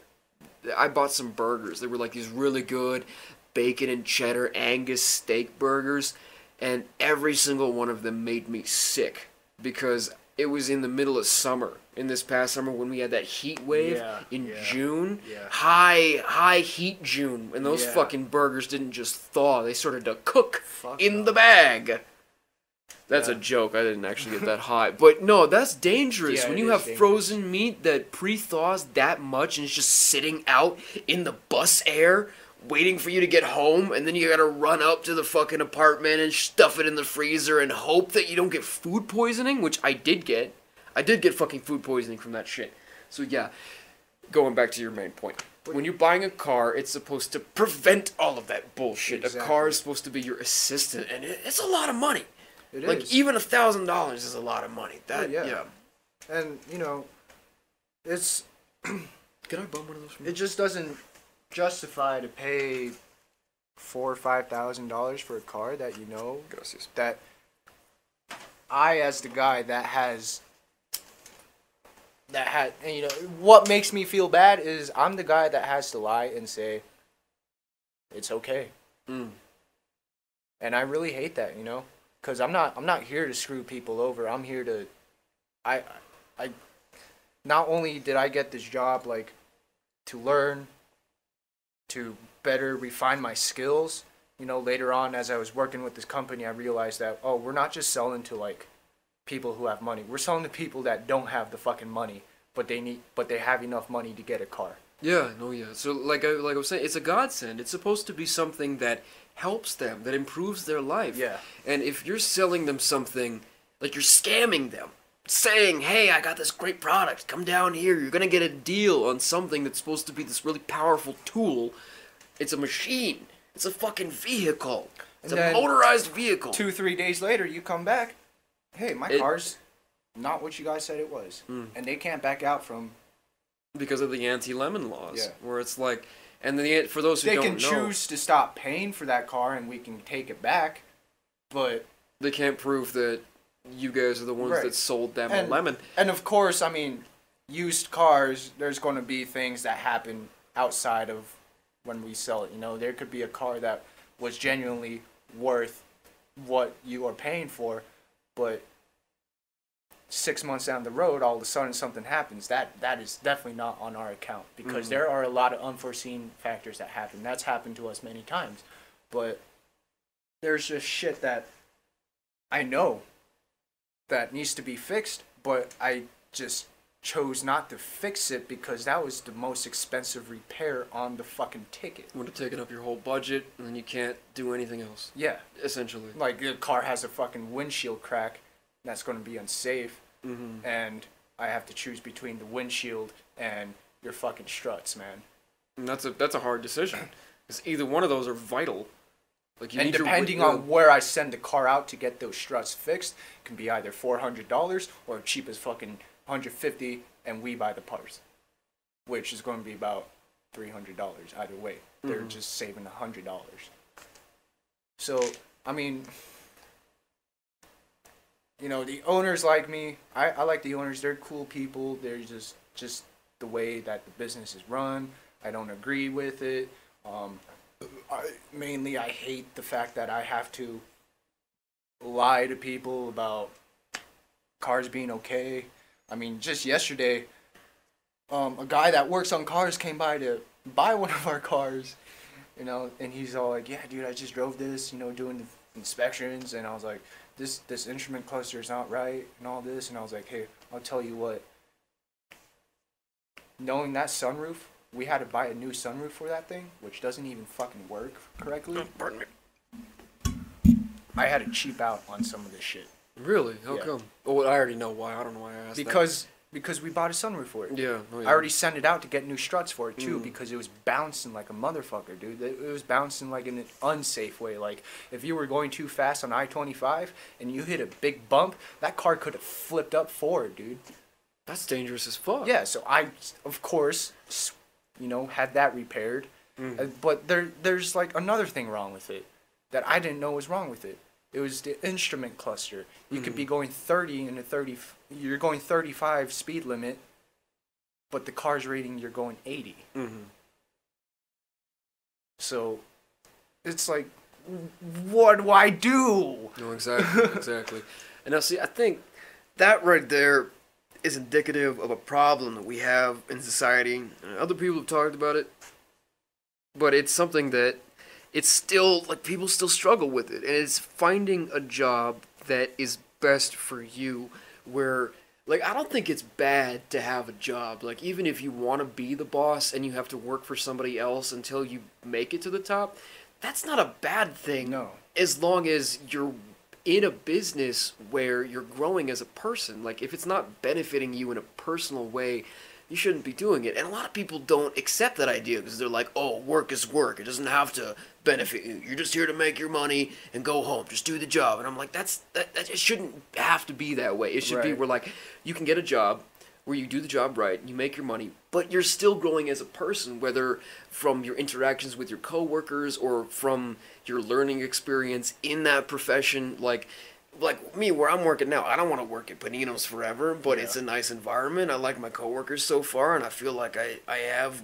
I bought some burgers. They were like these really good bacon and cheddar Angus steak burgers. And every single one of them made me sick. Because it was in the middle of summer, in this past summer when we had that heat wave in June. High heat June. And those fucking burgers didn't just thaw, they started to cook in the bag. That's a joke, I didn't actually get that hot. But no, that's dangerous. When you have frozen meat that pre-thaws that much and it's just sitting out in the bus air, waiting for you to get home, and then you gotta run up to the fucking apartment and stuff it in the freezer and hope that you don't get food poisoning, which I did get. I did get fucking food poisoning from that shit. So yeah, going back to your main point. When you're buying a car, it's supposed to prevent all of that bullshit. Exactly. A car is supposed to be your assistant, and it's a lot of money. It like, is. Even $1,000 is a lot of money. That, yeah. And, you know, it's... Can I bum one of those from you? It just doesn't justify to pay $4,000 or $5,000 for a car that you know that I, as the guy that has, and you know, what makes me feel bad is I'm the guy that has to lie and say it's okay. And I really hate that, you know, because I'm not here to screw people over. I'm here to, I not only did I get this job like to learn, to better refine my skills. You know, later on as I was working with this company, I realized that, oh, we're not just selling to like people who have money. We're selling to people that don't have the fucking money, but they have enough money to get a car. Yeah, no, yeah. So like I was saying, it's a godsend. It's supposed to be something that helps them, that improves their life. Yeah. And if you're selling them something, like you're scamming them, saying, hey, I got this great product, come down here, you're gonna get a deal on something that's supposed to be this really powerful tool. It's a machine. It's a fucking vehicle. It's a motorized vehicle. 2-3 days later, you come back, hey, my car's not what you guys said it was. And they can't back out from... Because of the anti-lemon laws, where it's like... And then for those who don't know... They can choose to stop paying for that car and we can take it back, but... They can't prove that you guys are the ones that sold them a lemon. And of course, I mean, used cars, there's going to be things that happen outside of when we sell it. You know, there could be a car that was genuinely worth what you are paying for, but 6 months down the road, all of a sudden something happens. That is definitely not on our account, because there are a lot of unforeseen factors that happen. That's happened to us many times. But there's just shit that I know that needs to be fixed, but I just chose not to fix it because that was the most expensive repair on the fucking ticket. Would have taken up your whole budget, and then you can't do anything else. Yeah. Essentially. Like, the car has a fucking windshield crack, that's going to be unsafe, and I have to choose between the windshield and your fucking struts, man. And that's a hard decision, because either one of those are vital. Like, you and depending on where I send the car out to get those struts fixed, it can be either $400 or cheap as fucking $150, and we buy the parts, which is going to be about $300 either way. They're just saving $100. So, I mean, you know, the owners like me. I like the owners. They're cool people. They're just the way that the business is run. I don't agree with it. I hate the fact that I have to lie to people about cars being okay. I mean, just yesterday, a guy that works on cars came by to buy one of our cars, you know, and he's all like, yeah, dude, I just drove this, you know, doing the inspections, and I was like, this instrument cluster is not right, and all this, and I was like, hey, I'll tell you what, knowing that sunroof, we had to buy a new sunroof for that thing, which doesn't even fucking work correctly. Pardon me. I had to cheap out on some of this shit. Really? How Yeah. come? Oh, I already know why. I don't know why I asked Because we bought a sunroof for it. that. Yeah. Oh, yeah. I already sent it out to get new struts for it too, because it was bouncing like a motherfucker, dude. It was bouncing like in an unsafe way. Like if you were going too fast on I-25 and you hit a big bump, that car could have flipped up forward, dude. That's dangerous as fuck. Yeah, so I, of course, you know, had that repaired. But there's like another thing wrong with it that I didn't know was wrong with it. It was the instrument cluster. You could be going 30 in a 30. You're going 35 speed limit, but the car's rating you're going 80. So it's like, what do I do? No, exactly, exactly. And now, see, I think that right there is indicative of a problem that we have in society. And other people have talked about it, but it's something that it's still, like, people still struggle with it. And it's finding a job that is best for you, where, like, I don't think it's bad to have a job. Like, even if you want to be the boss and you have to work for somebody else until you make it to the top, that's not a bad thing. No. As long as you're in a business where you're growing as a person. Like, if it's not benefiting you in a personal way, you shouldn't be doing it. And a lot of people don't accept that idea because they're like, oh, work is work. It doesn't have to benefit you. You're just here to make your money and go home. Just do the job. And I'm like, that it shouldn't have to be that way. It should be where, like, you can get a job where you do the job right, you make your money, but you're still growing as a person, whether from your interactions with your coworkers or from your learning experience in that profession. Like me, where I'm working now, I don't want to work at Panino's forever, but it's a nice environment. I like my coworkers so far, and I feel like I have,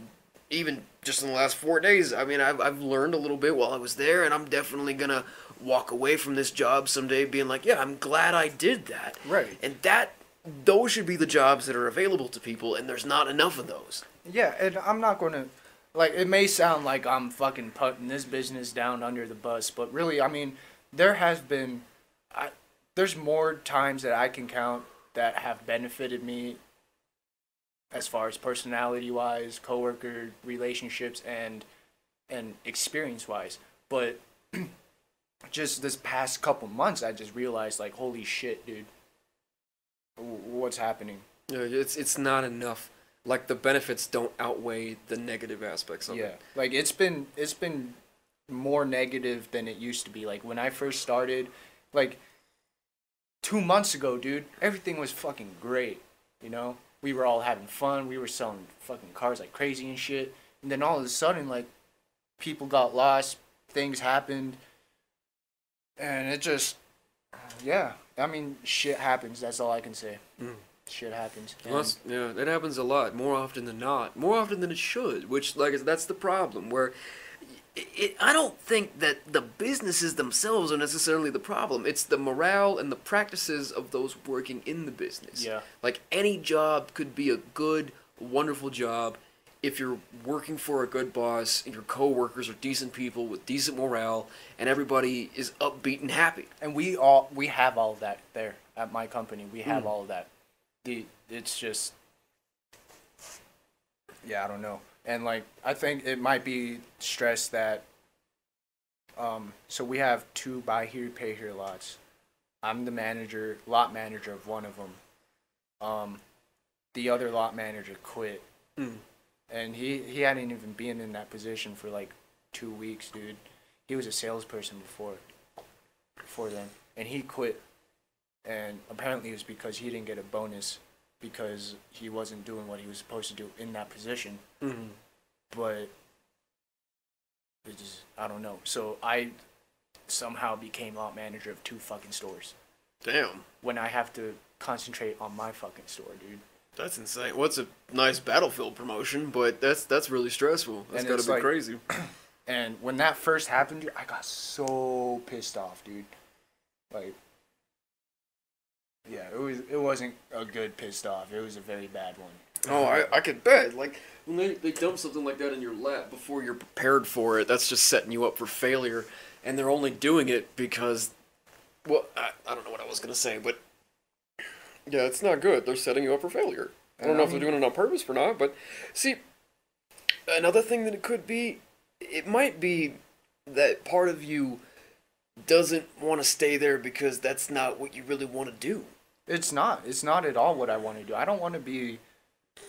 even just in the last 4 days, I mean, I've learned a little bit while I was there, and I'm definitely gonna walk away from this job someday being like, yeah, I'm glad I did that. Right. And those should be the jobs that are available to people, and there's not enough of those. Yeah, and I'm not going to, like, it may sound like I'm fucking putting this business down under the bus, but really, I mean, there has been, there's more times that I can count that have benefited me as far as personality-wise, coworker relationships, and experience-wise. But just this past couple months, I just realized, like, holy shit, dude. What's happening? Yeah, it's not enough. Like, the benefits don't outweigh the negative aspects of it. Like, it's been more negative than it used to be. Like, when I first started, like, 2 months ago, dude, everything was fucking great, you know? We were all having fun. We were selling fucking cars like crazy and shit. And then all of a sudden, like, people got lost, things happened, and it just, yeah. I mean, shit happens. That's all I can say. Shit happens. Yeah, it happens a lot, more often than not, more often than it should. Which, like, that's the problem. Where I don't think that the businesses themselves are necessarily the problem. It's the morale and the practices of those working in the business. Yeah. Like, any job could be a good, wonderful job if you're working for a good boss and your coworkers are decent people with decent morale and everybody is upbeat and happy. And we have all of that there at my company. We have all of that. It's just, yeah, I don't know. And, like, I think it might be stress that, so we have 2 buy here, pay here lots. I'm the lot manager of one of them. The other lot manager quit. And he hadn't even been in that position for, like, 2 weeks, dude. He was a salesperson before then. And he quit. And apparently it was because he didn't get a bonus because he wasn't doing what he was supposed to do in that position. But it just, I don't know. So I somehow became lot manager of 2 fucking stores. Damn. When I have to concentrate on my fucking store, dude. That's insane. Well, it's a nice Battlefield promotion, but that's really stressful. That's gotta be, like, crazy. And when that first happened, dude, I got so pissed off, dude. Like, Yeah, it wasn't a good pissed off. It was a very bad one. Oh, I could bet. Like, when they dump something like that in your lap before you're prepared for it, that's just setting you up for failure. And they're only doing it because, well, I don't know what I was going to say, but yeah, it's not good. They're setting you up for failure. I don't know if they're doing it on purpose or not, but see, another thing that it could be, it might be that part of you doesn't want to stay there because that's not what you really want to do. It's not. It's not at all what I want to do. I don't want to be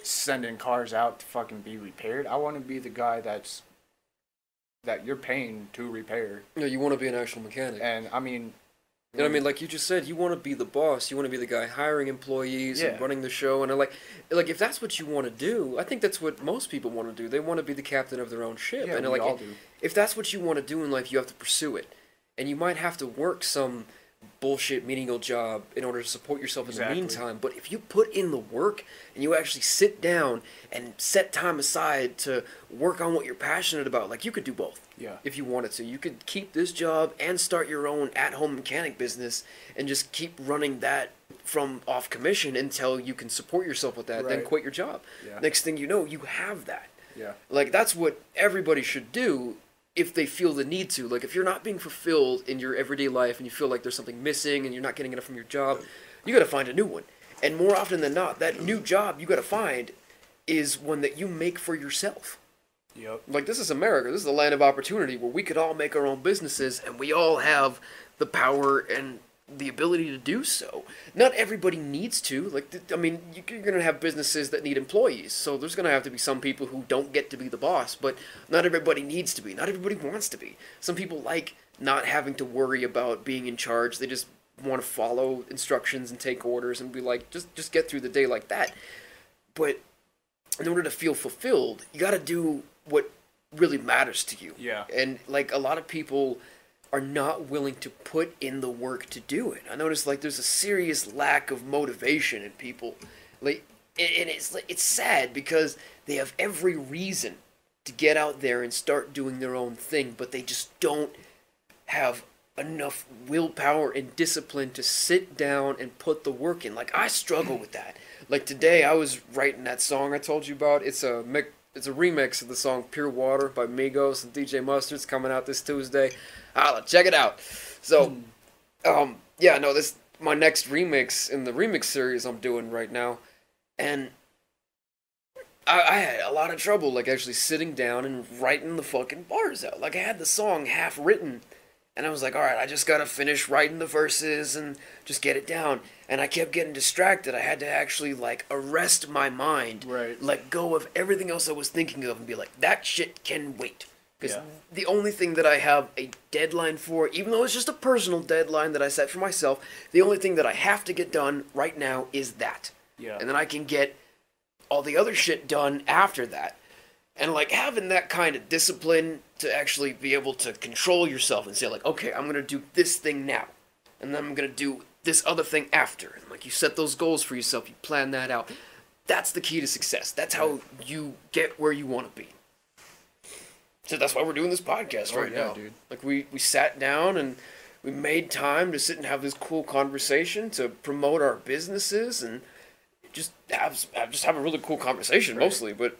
sending cars out to fucking be repaired. I want to be the guy that you're paying to repair. Yeah, you want to be an actual mechanic. And I mean, and I mean, like you just said, you want to be the boss. You want to be the guy hiring employees and running the show. And like if that's what you want to do, I think that's what most people want to do. They want to be the captain of their own ship. Yeah, and we all do. If that's what you want to do in life, you have to pursue it. And you might have to work some bullshit menial job in order to support yourself in the meantime. But if you put in the work and you actually sit down and set time aside to work on what you're passionate about, like you could do both. Yeah. If you wanted to. You could keep this job and start your own at-home mechanic business and just keep running that from off commission until you can support yourself with that, then quit your job. Yeah. Next thing you know, you have that. Yeah. Like, that's what everybody should do if they feel the need to. Like, if you're not being fulfilled in your everyday life and you feel like there's something missing and you're not getting enough from your job, you gotta find a new one. And more often than not, that new job you gotta find is one that you make for yourself. Yep. Like, this is America. This is the land of opportunity where we could all make our own businesses and we all have the power and the ability to do so. Not everybody needs to. Like, I mean, you're going to have businesses that need employees, so there's going to have to be some people who don't get to be the boss, but not everybody needs to be. Not everybody wants to be. Some people like not having to worry about being in charge. They just want to follow instructions and take orders and be like, just get through the day like that. But in order to feel fulfilled, you got to do what really matters to you. Yeah. And, like, a lot of people are not willing to put in the work to do it. I notice, like, there's a serious lack of motivation in people. Like, and it's sad because they have every reason to get out there and start doing their own thing, but they just don't have enough willpower and discipline to sit down and put the work in. Like, I struggle with that. Like, today I was writing that song I told you about. It's a remix of the song Pure Water by Migos and DJ Mustard's coming out this Tuesday. Check it out. So, yeah, no, this my next remix in the remix series I'm doing right now, and I had a lot of trouble, like, actually sitting down and writing the fucking bars out. Like, I had the song half written, and I was like, all right, I just gotta finish writing the verses and just get it down. And I kept getting distracted. I had to actually, like, arrest my mind, let go of everything else I was thinking of, and be like, that shit can wait. Because the only thing that I have a deadline for, even though it's just a personal deadline that I set for myself, the only thing that I have to get done right now is that. Yeah. And then I can get all the other shit done after that. And, like, having that kind of discipline to actually be able to control yourself and say, like, okay, I'm going to do this thing now. And then I'm going to do this other thing after. And, like, you set those goals for yourself. You plan that out. That's the key to success. That's how you get where you want to be. So that's why we're doing this podcast right now. Dude. Like, we sat down and we made time to sit and have this cool conversation to promote our businesses and just have a really cool conversation mostly. But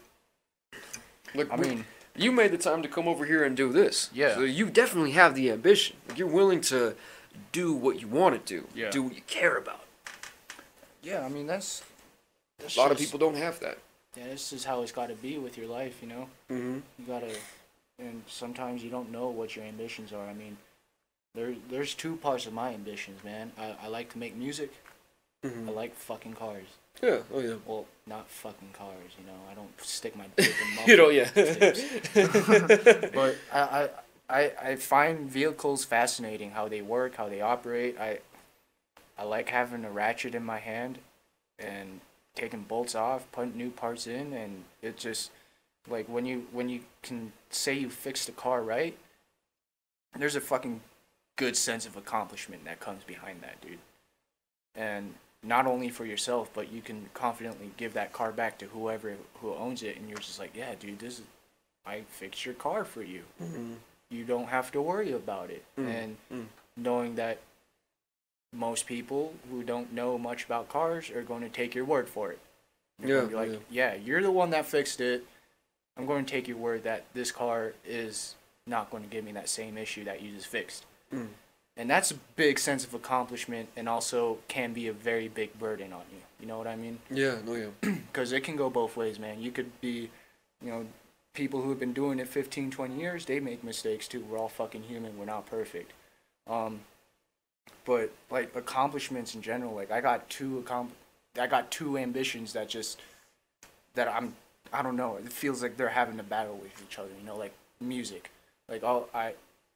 look, I mean, you made the time to come over here and do this. Yeah. So you definitely have the ambition. Like, you're willing to do what you want to do. Yeah. Do what you care about. Yeah, I mean, that's a lot of people don't have that. Yeah, this is how it's got to be with your life, you know? Mm-hmm. You got to... And sometimes you don't know what your ambitions are. I mean, there's two parts of my ambitions, man. I like to make music. Mm-hmm. I like fucking cars. Yeah, oh yeah. Well, not fucking cars, you know. I don't stick my dick in mufflers. You know, yeah. But I find vehicles fascinating, how they work, how they operate. I like having a ratchet in my hand and taking bolts off, putting new parts in, and it just... Like, when you can say you fixed a car right, there's a fucking good sense of accomplishment that comes behind that, dude. And not only for yourself, but you can confidently give that car back to whoever who owns it, and you're just like, yeah, dude, I fixed your car for you. Mm-hmm. You don't have to worry about it. Mm-hmm. And knowing that most people who don't know much about cars are going to take your word for it. Yeah, Be like, yeah, you're the one that fixed it. I'm going to take your word that this car is not going to give me that same issue that you just fixed. Mm. And that's a big sense of accomplishment, and also can be a very big burden on you. You know what I mean? Yeah, no, yeah. Because it can go both ways, man. You could be, you know, people who have been doing it 15, 20 years, they make mistakes too. We're all fucking human. We're not perfect. But like accomplishments in general, like I got two ambitions that I don't know. It feels like they're having a battle with each other. You know, like music. Like I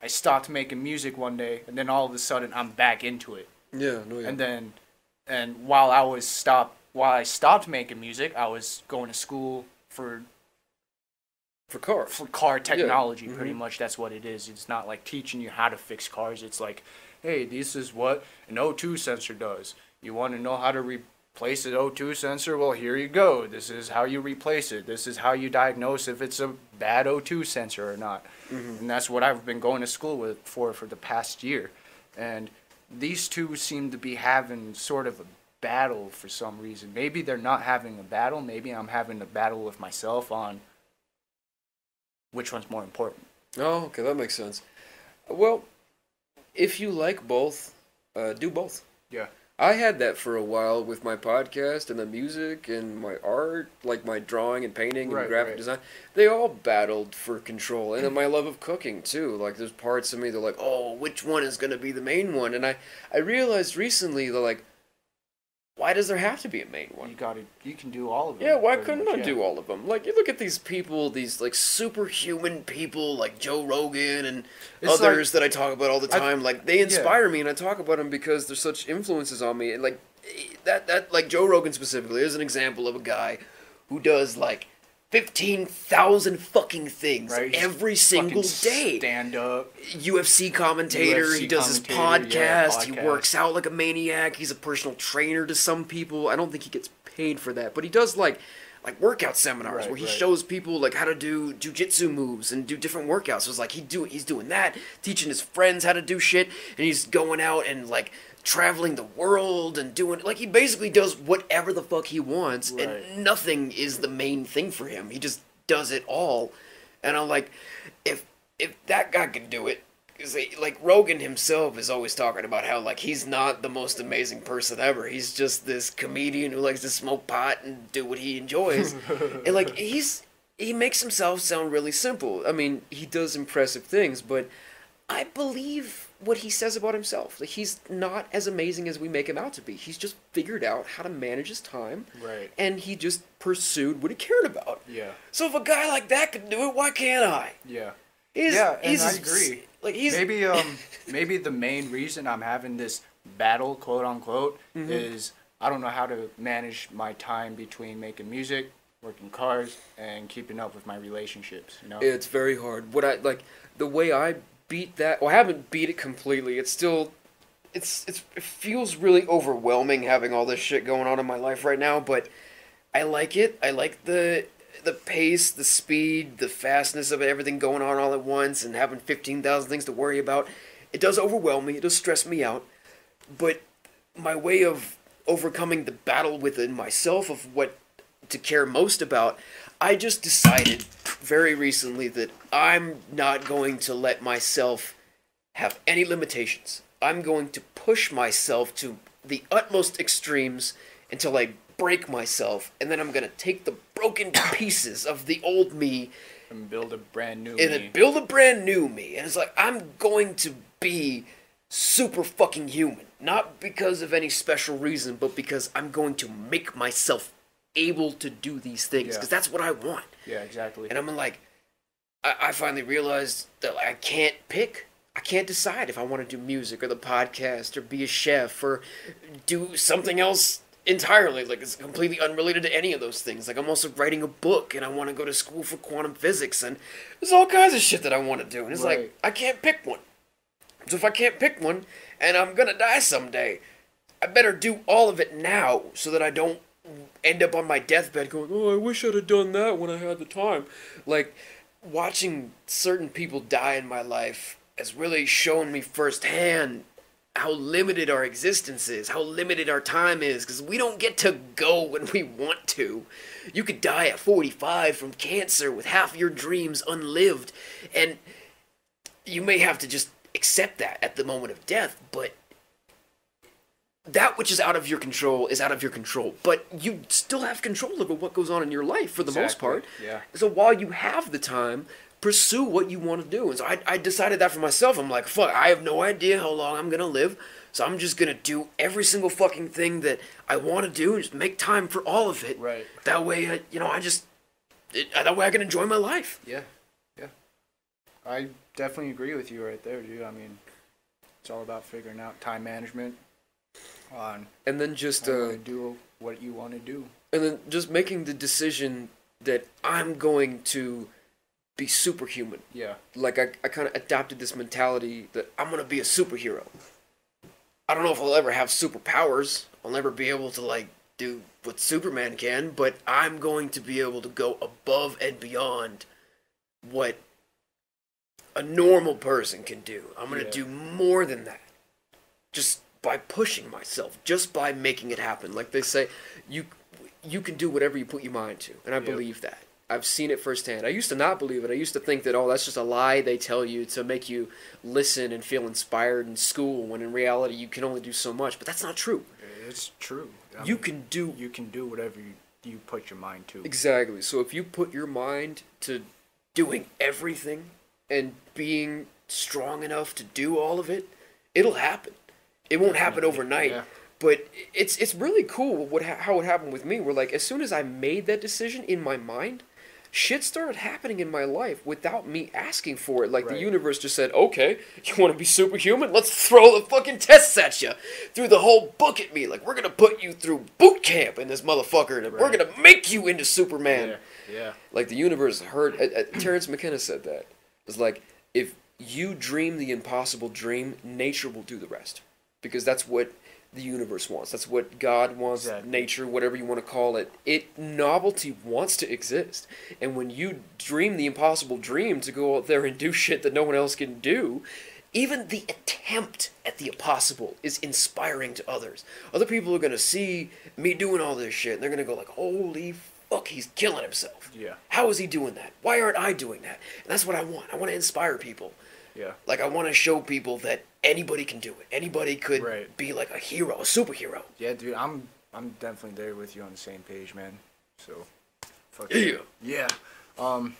stopped making music one day, and then all of a sudden I'm back into it. Yeah, no, yeah. And while I stopped making music, I was going to school for cars. For car technology, yeah. pretty much. That's what it is. It's not like teaching you how to fix cars. It's like, hey, this is what an O2 sensor does. You want to know how to replace an O2 sensor? Well, here you go. This is how you replace it. This is how you diagnose if it's a bad O2 sensor or not. Mm-hmm. And that's what I've been going to school for the past year. And these two seem to be having sort of a battle for some reason. Maybe they're not having a battle. Maybe I'm having a battle with myself on which one's more important. Oh, okay, that makes sense. Well, if you like both, do both. Yeah. I had that for a while with my podcast and the music and my art, like my drawing and painting and graphic design. They all battled for control. And then my love of cooking, too. Like, there's parts of me that are like, oh, which one is going to be the main one? And I realized recently that, like, why does there have to be a main one? You can do all of them. Yeah, why couldn't I do all of them? Like, you look at these people, these, like, superhuman people, like Joe Rogan and others that I talk about all the time. Like, they inspire me, and I talk about them because they're such influences on me. And, like, like, Joe Rogan specifically is an example of a guy who does, like, 15,000 fucking things every single day. Stand up. UFC commentator. He does his podcast. He works out like a maniac. He's a personal trainer to some people. I don't think he gets paid for that, but he does like workout seminars where he shows people like how to do jujitsu moves and do different workouts. So it's like he's doing that, teaching his friends how to do shit, and he's going out and like traveling the world and doing, like, he basically does whatever the fuck he wants, and nothing is the main thing for him. He just does it all. And I'm like, if that guy could do it, because like Rogan himself is always talking about how like he's not the most amazing person ever. He's just this comedian who likes to smoke pot and do what he enjoys. And like he makes himself sound really simple. I mean, he does impressive things, but I believe what he says about himself. Like, he's not as amazing as we make him out to be. He's just figured out how to manage his time. Right. And he just pursued what he cared about. Yeah. So if a guy like that could do it, why can't I? Yeah. And I agree. Like, he's maybe the main reason I'm having this battle, quote unquote, is I don't know how to manage my time between making music, working cars, and keeping up with my relationships. You know. It's very hard. The way I beat that. Well, I haven't beat it completely. It's still, it feels really overwhelming having all this shit going on in my life right now. But I like it. I like the pace, the speed, the fastness of everything going on all at once, and having 15,000 things to worry about. It does overwhelm me. It does stress me out. But my way of overcoming the battle within myself of what to care most about, I just decided very recently that I'm not going to let myself have any limitations. I'm going to push myself to the utmost extremes until I break myself, and then I'm going to take the broken pieces of the old me and build a brand new me. And it's like, I'm going to be super fucking human. Not because of any special reason, but because I'm going to make myself able to do these things, because that's what I want. Yeah, exactly. And I'm like, I finally realized that I can't pick. I can't decide if I want to do music or the podcast or be a chef or do something else entirely. Like, it's completely unrelated to any of those things. Like, I'm also writing a book and I want to go to school for quantum physics, and there's all kinds of shit that I want to do. And it's like, I can't pick one. So if I can't pick one and I'm going to die someday, I better do all of it now so that I don't end up on my deathbed going, oh, I wish I'd have done that when I had the time. Like, watching certain people die in my life has really shown me firsthand how limited our existence is, how limited our time is, because we don't get to go when we want to. You could die at 45 from cancer with half your dreams unlived, and you may have to just accept that at the moment of death, but that which is out of your control is out of your control, but you still have control over what goes on in your life for the most part. Yeah. So while you have the time, pursue what you want to do. And so I decided that for myself. I'm like, fuck, I have no idea how long I'm going to live, so I'm just going to do every single fucking thing that I want to do and just make time for all of it. Right. That way, that way I can enjoy my life. Yeah. Yeah. I definitely agree with you right there, dude. I mean, it's all about figuring out time management on and then just do what you want to do. And then just making the decision that I'm going to be superhuman. Yeah. Like, I kind of adopted this mentality that I'm going to be a superhero. I don't know if I'll ever have superpowers. I'll never be able to, like, do what Superman can, but I'm going to be able to go above and beyond what a normal person can do. I'm going to do more than that. Just by pushing myself, just by making it happen. Like they say, you can do whatever you put your mind to, and I believe that. I've seen it firsthand. I used to not believe it. I used to think that, oh, that's just a lie they tell you to make you listen and feel inspired in school, when in reality you can only do so much. But that's not true. It's true. You can do whatever you put your mind to. Exactly. So if you put your mind to doing everything and being strong enough to do all of it, it'll happen. It won't happen overnight. Yeah. But it's really cool how it happened with me. Where, like, as soon as I made that decision in my mind, shit started happening in my life without me asking for it. Like, the universe just said, okay, you want to be superhuman? Let's throw the fucking tests at you. Threw the whole book at me. Like, we're going to put you through boot camp in this motherfucker, and we're going to make you into Superman. Yeah. Like, the universe heard... Terrence McKenna said that. It's like, if you dream the impossible dream, nature will do the rest. Because that's what the universe wants. That's what God wants, nature, whatever you want to call it. Novelty wants to exist. And when you dream the impossible dream to go out there and do shit that no one else can do, even the attempt at the impossible is inspiring to others. Other people are going to see me doing all this shit, and they're going to go like, holy fuck, he's killing himself. Yeah. How is he doing that? Why aren't I doing that? And that's what I want. I want to inspire people. Yeah. Like, I want to show people that anybody can do it. Anybody could be like a hero, a superhero. Yeah, dude, I'm definitely there with you on the same page, man. So, fuck yeah. Yeah. I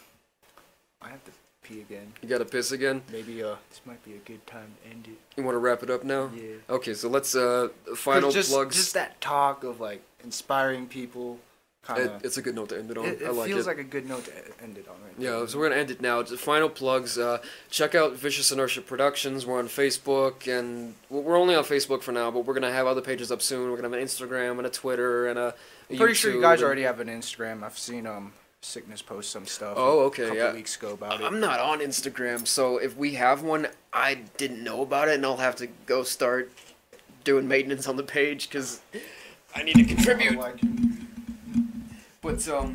have to pee again. You gotta piss again? Maybe this might be a good time to end it. You want to wrap it up now? Yeah. Okay, so let's final plugs. Just that talk of, like, inspiring people. It's a good note to end it on. It I like feels like a good note to end it on, right? Yeah, so we're going to end it now. Just final plugs. Check out Vicious Inertia Productions. We're on Facebook, and we're only on Facebook for now, but we're going to have other pages up soon. We're going to have an Instagram and a Twitter and a YouTube. Pretty sure you guys already have an Instagram. I've seen Sickness post some stuff a couple weeks ago about it. I'm not on Instagram, so if we have one, I didn't know about it, and I'll have to go start doing maintenance on the page, because I need to contribute. But, so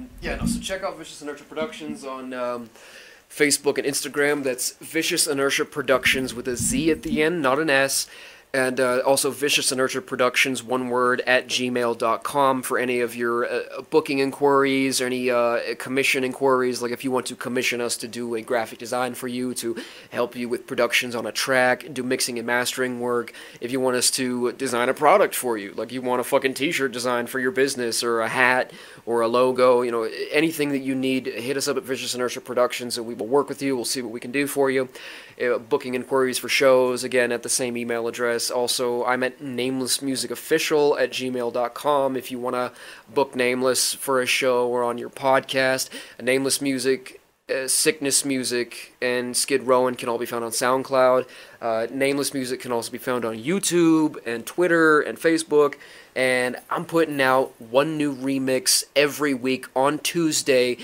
check out Vicious Inertia Productions on Facebook and Instagram. That's Vicious Inertia Productions with a Z at the end, not an S. And also Vicious Inertia Productions, one word, at gmail.com for any of your booking inquiries or any commission inquiries. Like if you want to commission us to do a graphic design for you, to help you with productions on a track, do mixing and mastering work. If you want us to design a product for you, like you want a fucking t-shirt design for your business or a hat or a logo, you know, anything that you need, hit us up at Vicious Inertia Productions and we will work with you. We'll see what we can do for you. Booking inquiries for shows, again, at the same email address. Also, I'm at namelessmusicofficial@gmail.com if you want to book Nameless for a show or on your podcast. Nameless Music, Sickness Music, and Skid Rowan can all be found on SoundCloud. Nameless Music can also be found on YouTube and Twitter and Facebook. And I'm putting out one new remix every week on Tuesday.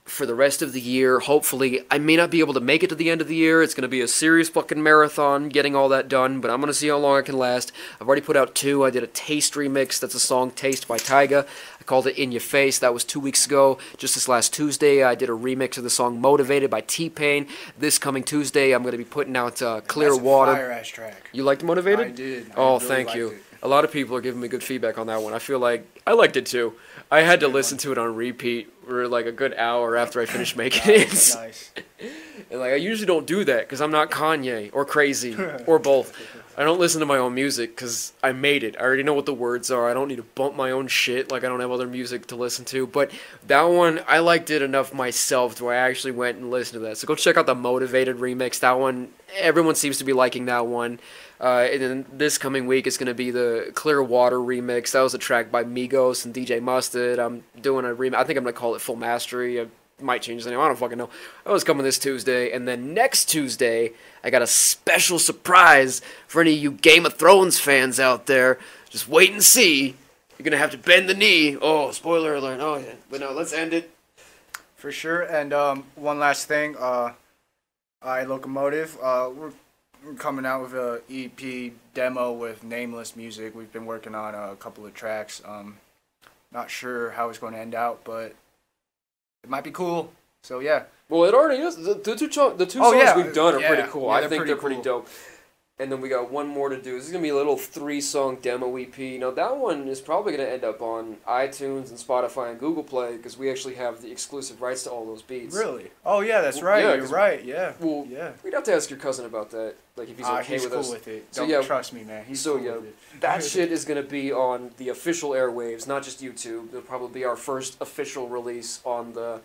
for the rest of the year. Hopefully, I may not be able to make it to the end of the year. It's going to be a serious fucking marathon getting all that done, but I'm going to see how long I can last. I've already put out 2. I did a Taste remix. That's a song, Taste by Tyga. I called it In Your Face. That was 2 weeks ago. Just this last Tuesday, I did a remix of the song Motivated by T-Pain. This coming Tuesday, I'm going to be putting out Clear Water. That's a fire-ass track. You liked Motivated? I did. Oh, really thank you. liked it. A lot of people are giving me good feedback on that one. I feel like I liked it too. I had to listen to it on repeat for like a good hour after I finished making it. Nice. And like I usually don't do that because I'm not Kanye or crazy or both. I don't listen to my own music because I made it. I already know what the words are. I don't need to bump my own shit. Like I don't have other music to listen to. But that one, I liked it enough myself to where I actually went and listened to that. So go check out the Motivated remix. That one, everyone seems to be liking that one. And then this coming week is going to be the Clear Water remix. That was a track by Migos and DJ Mustard. I'm doing a remix. I think I'm going to call it Full Mastery. I might change the name. I don't fucking know. That was coming this Tuesday. And then next Tuesday, I got a special surprise for any of you Game of Thrones fans out there. Just wait and see. You're going to have to bend the knee. Oh, spoiler alert. Oh, yeah. But no, let's end it. For sure. And one last thing. LokoMotyv. We're coming out with a EP demo with Nameless music. We've been working on a couple of tracks. Not sure how it's going to end out, but it might be cool. So yeah. Well, it already is. The two songs we've done are pretty cool. I think they're pretty dope. And then we got one more to do. This is going to be a little 3-song demo EP. Now, that one is probably going to end up on iTunes and Spotify and Google Play because we actually have the exclusive rights to all those beats. Really? Oh, yeah, that's right. Yeah, you're right. Yeah. Well, yeah. We'd have to ask your cousin about that, like if he's okay he's with cool us. with it. So, Don't trust me, man. He's cool with it. That shit is going to be on the official airwaves, not just YouTube. It'll probably be our first official release on the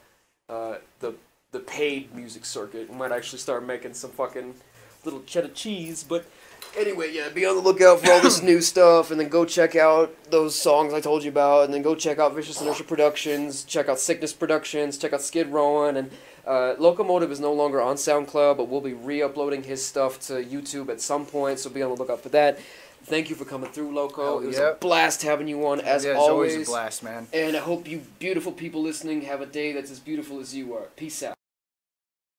paid music circuit. We might actually start making some fucking little cheddar cheese, but anyway, yeah, be on the lookout for all this new stuff, and then go check out those songs I told you about, and then go check out Vicious Inertia Productionz, check out Sickness Productionz, check out Skid Rowin', and LokoMotyv is no longer on SoundCloud, but we'll be re-uploading his stuff to YouTube at some point, so be on the lookout for that. Thank you for coming through, Loko. It was a blast having you on, as it's always. Always a blast, man. And I hope you beautiful people listening have a day that's as beautiful as you are. Peace out.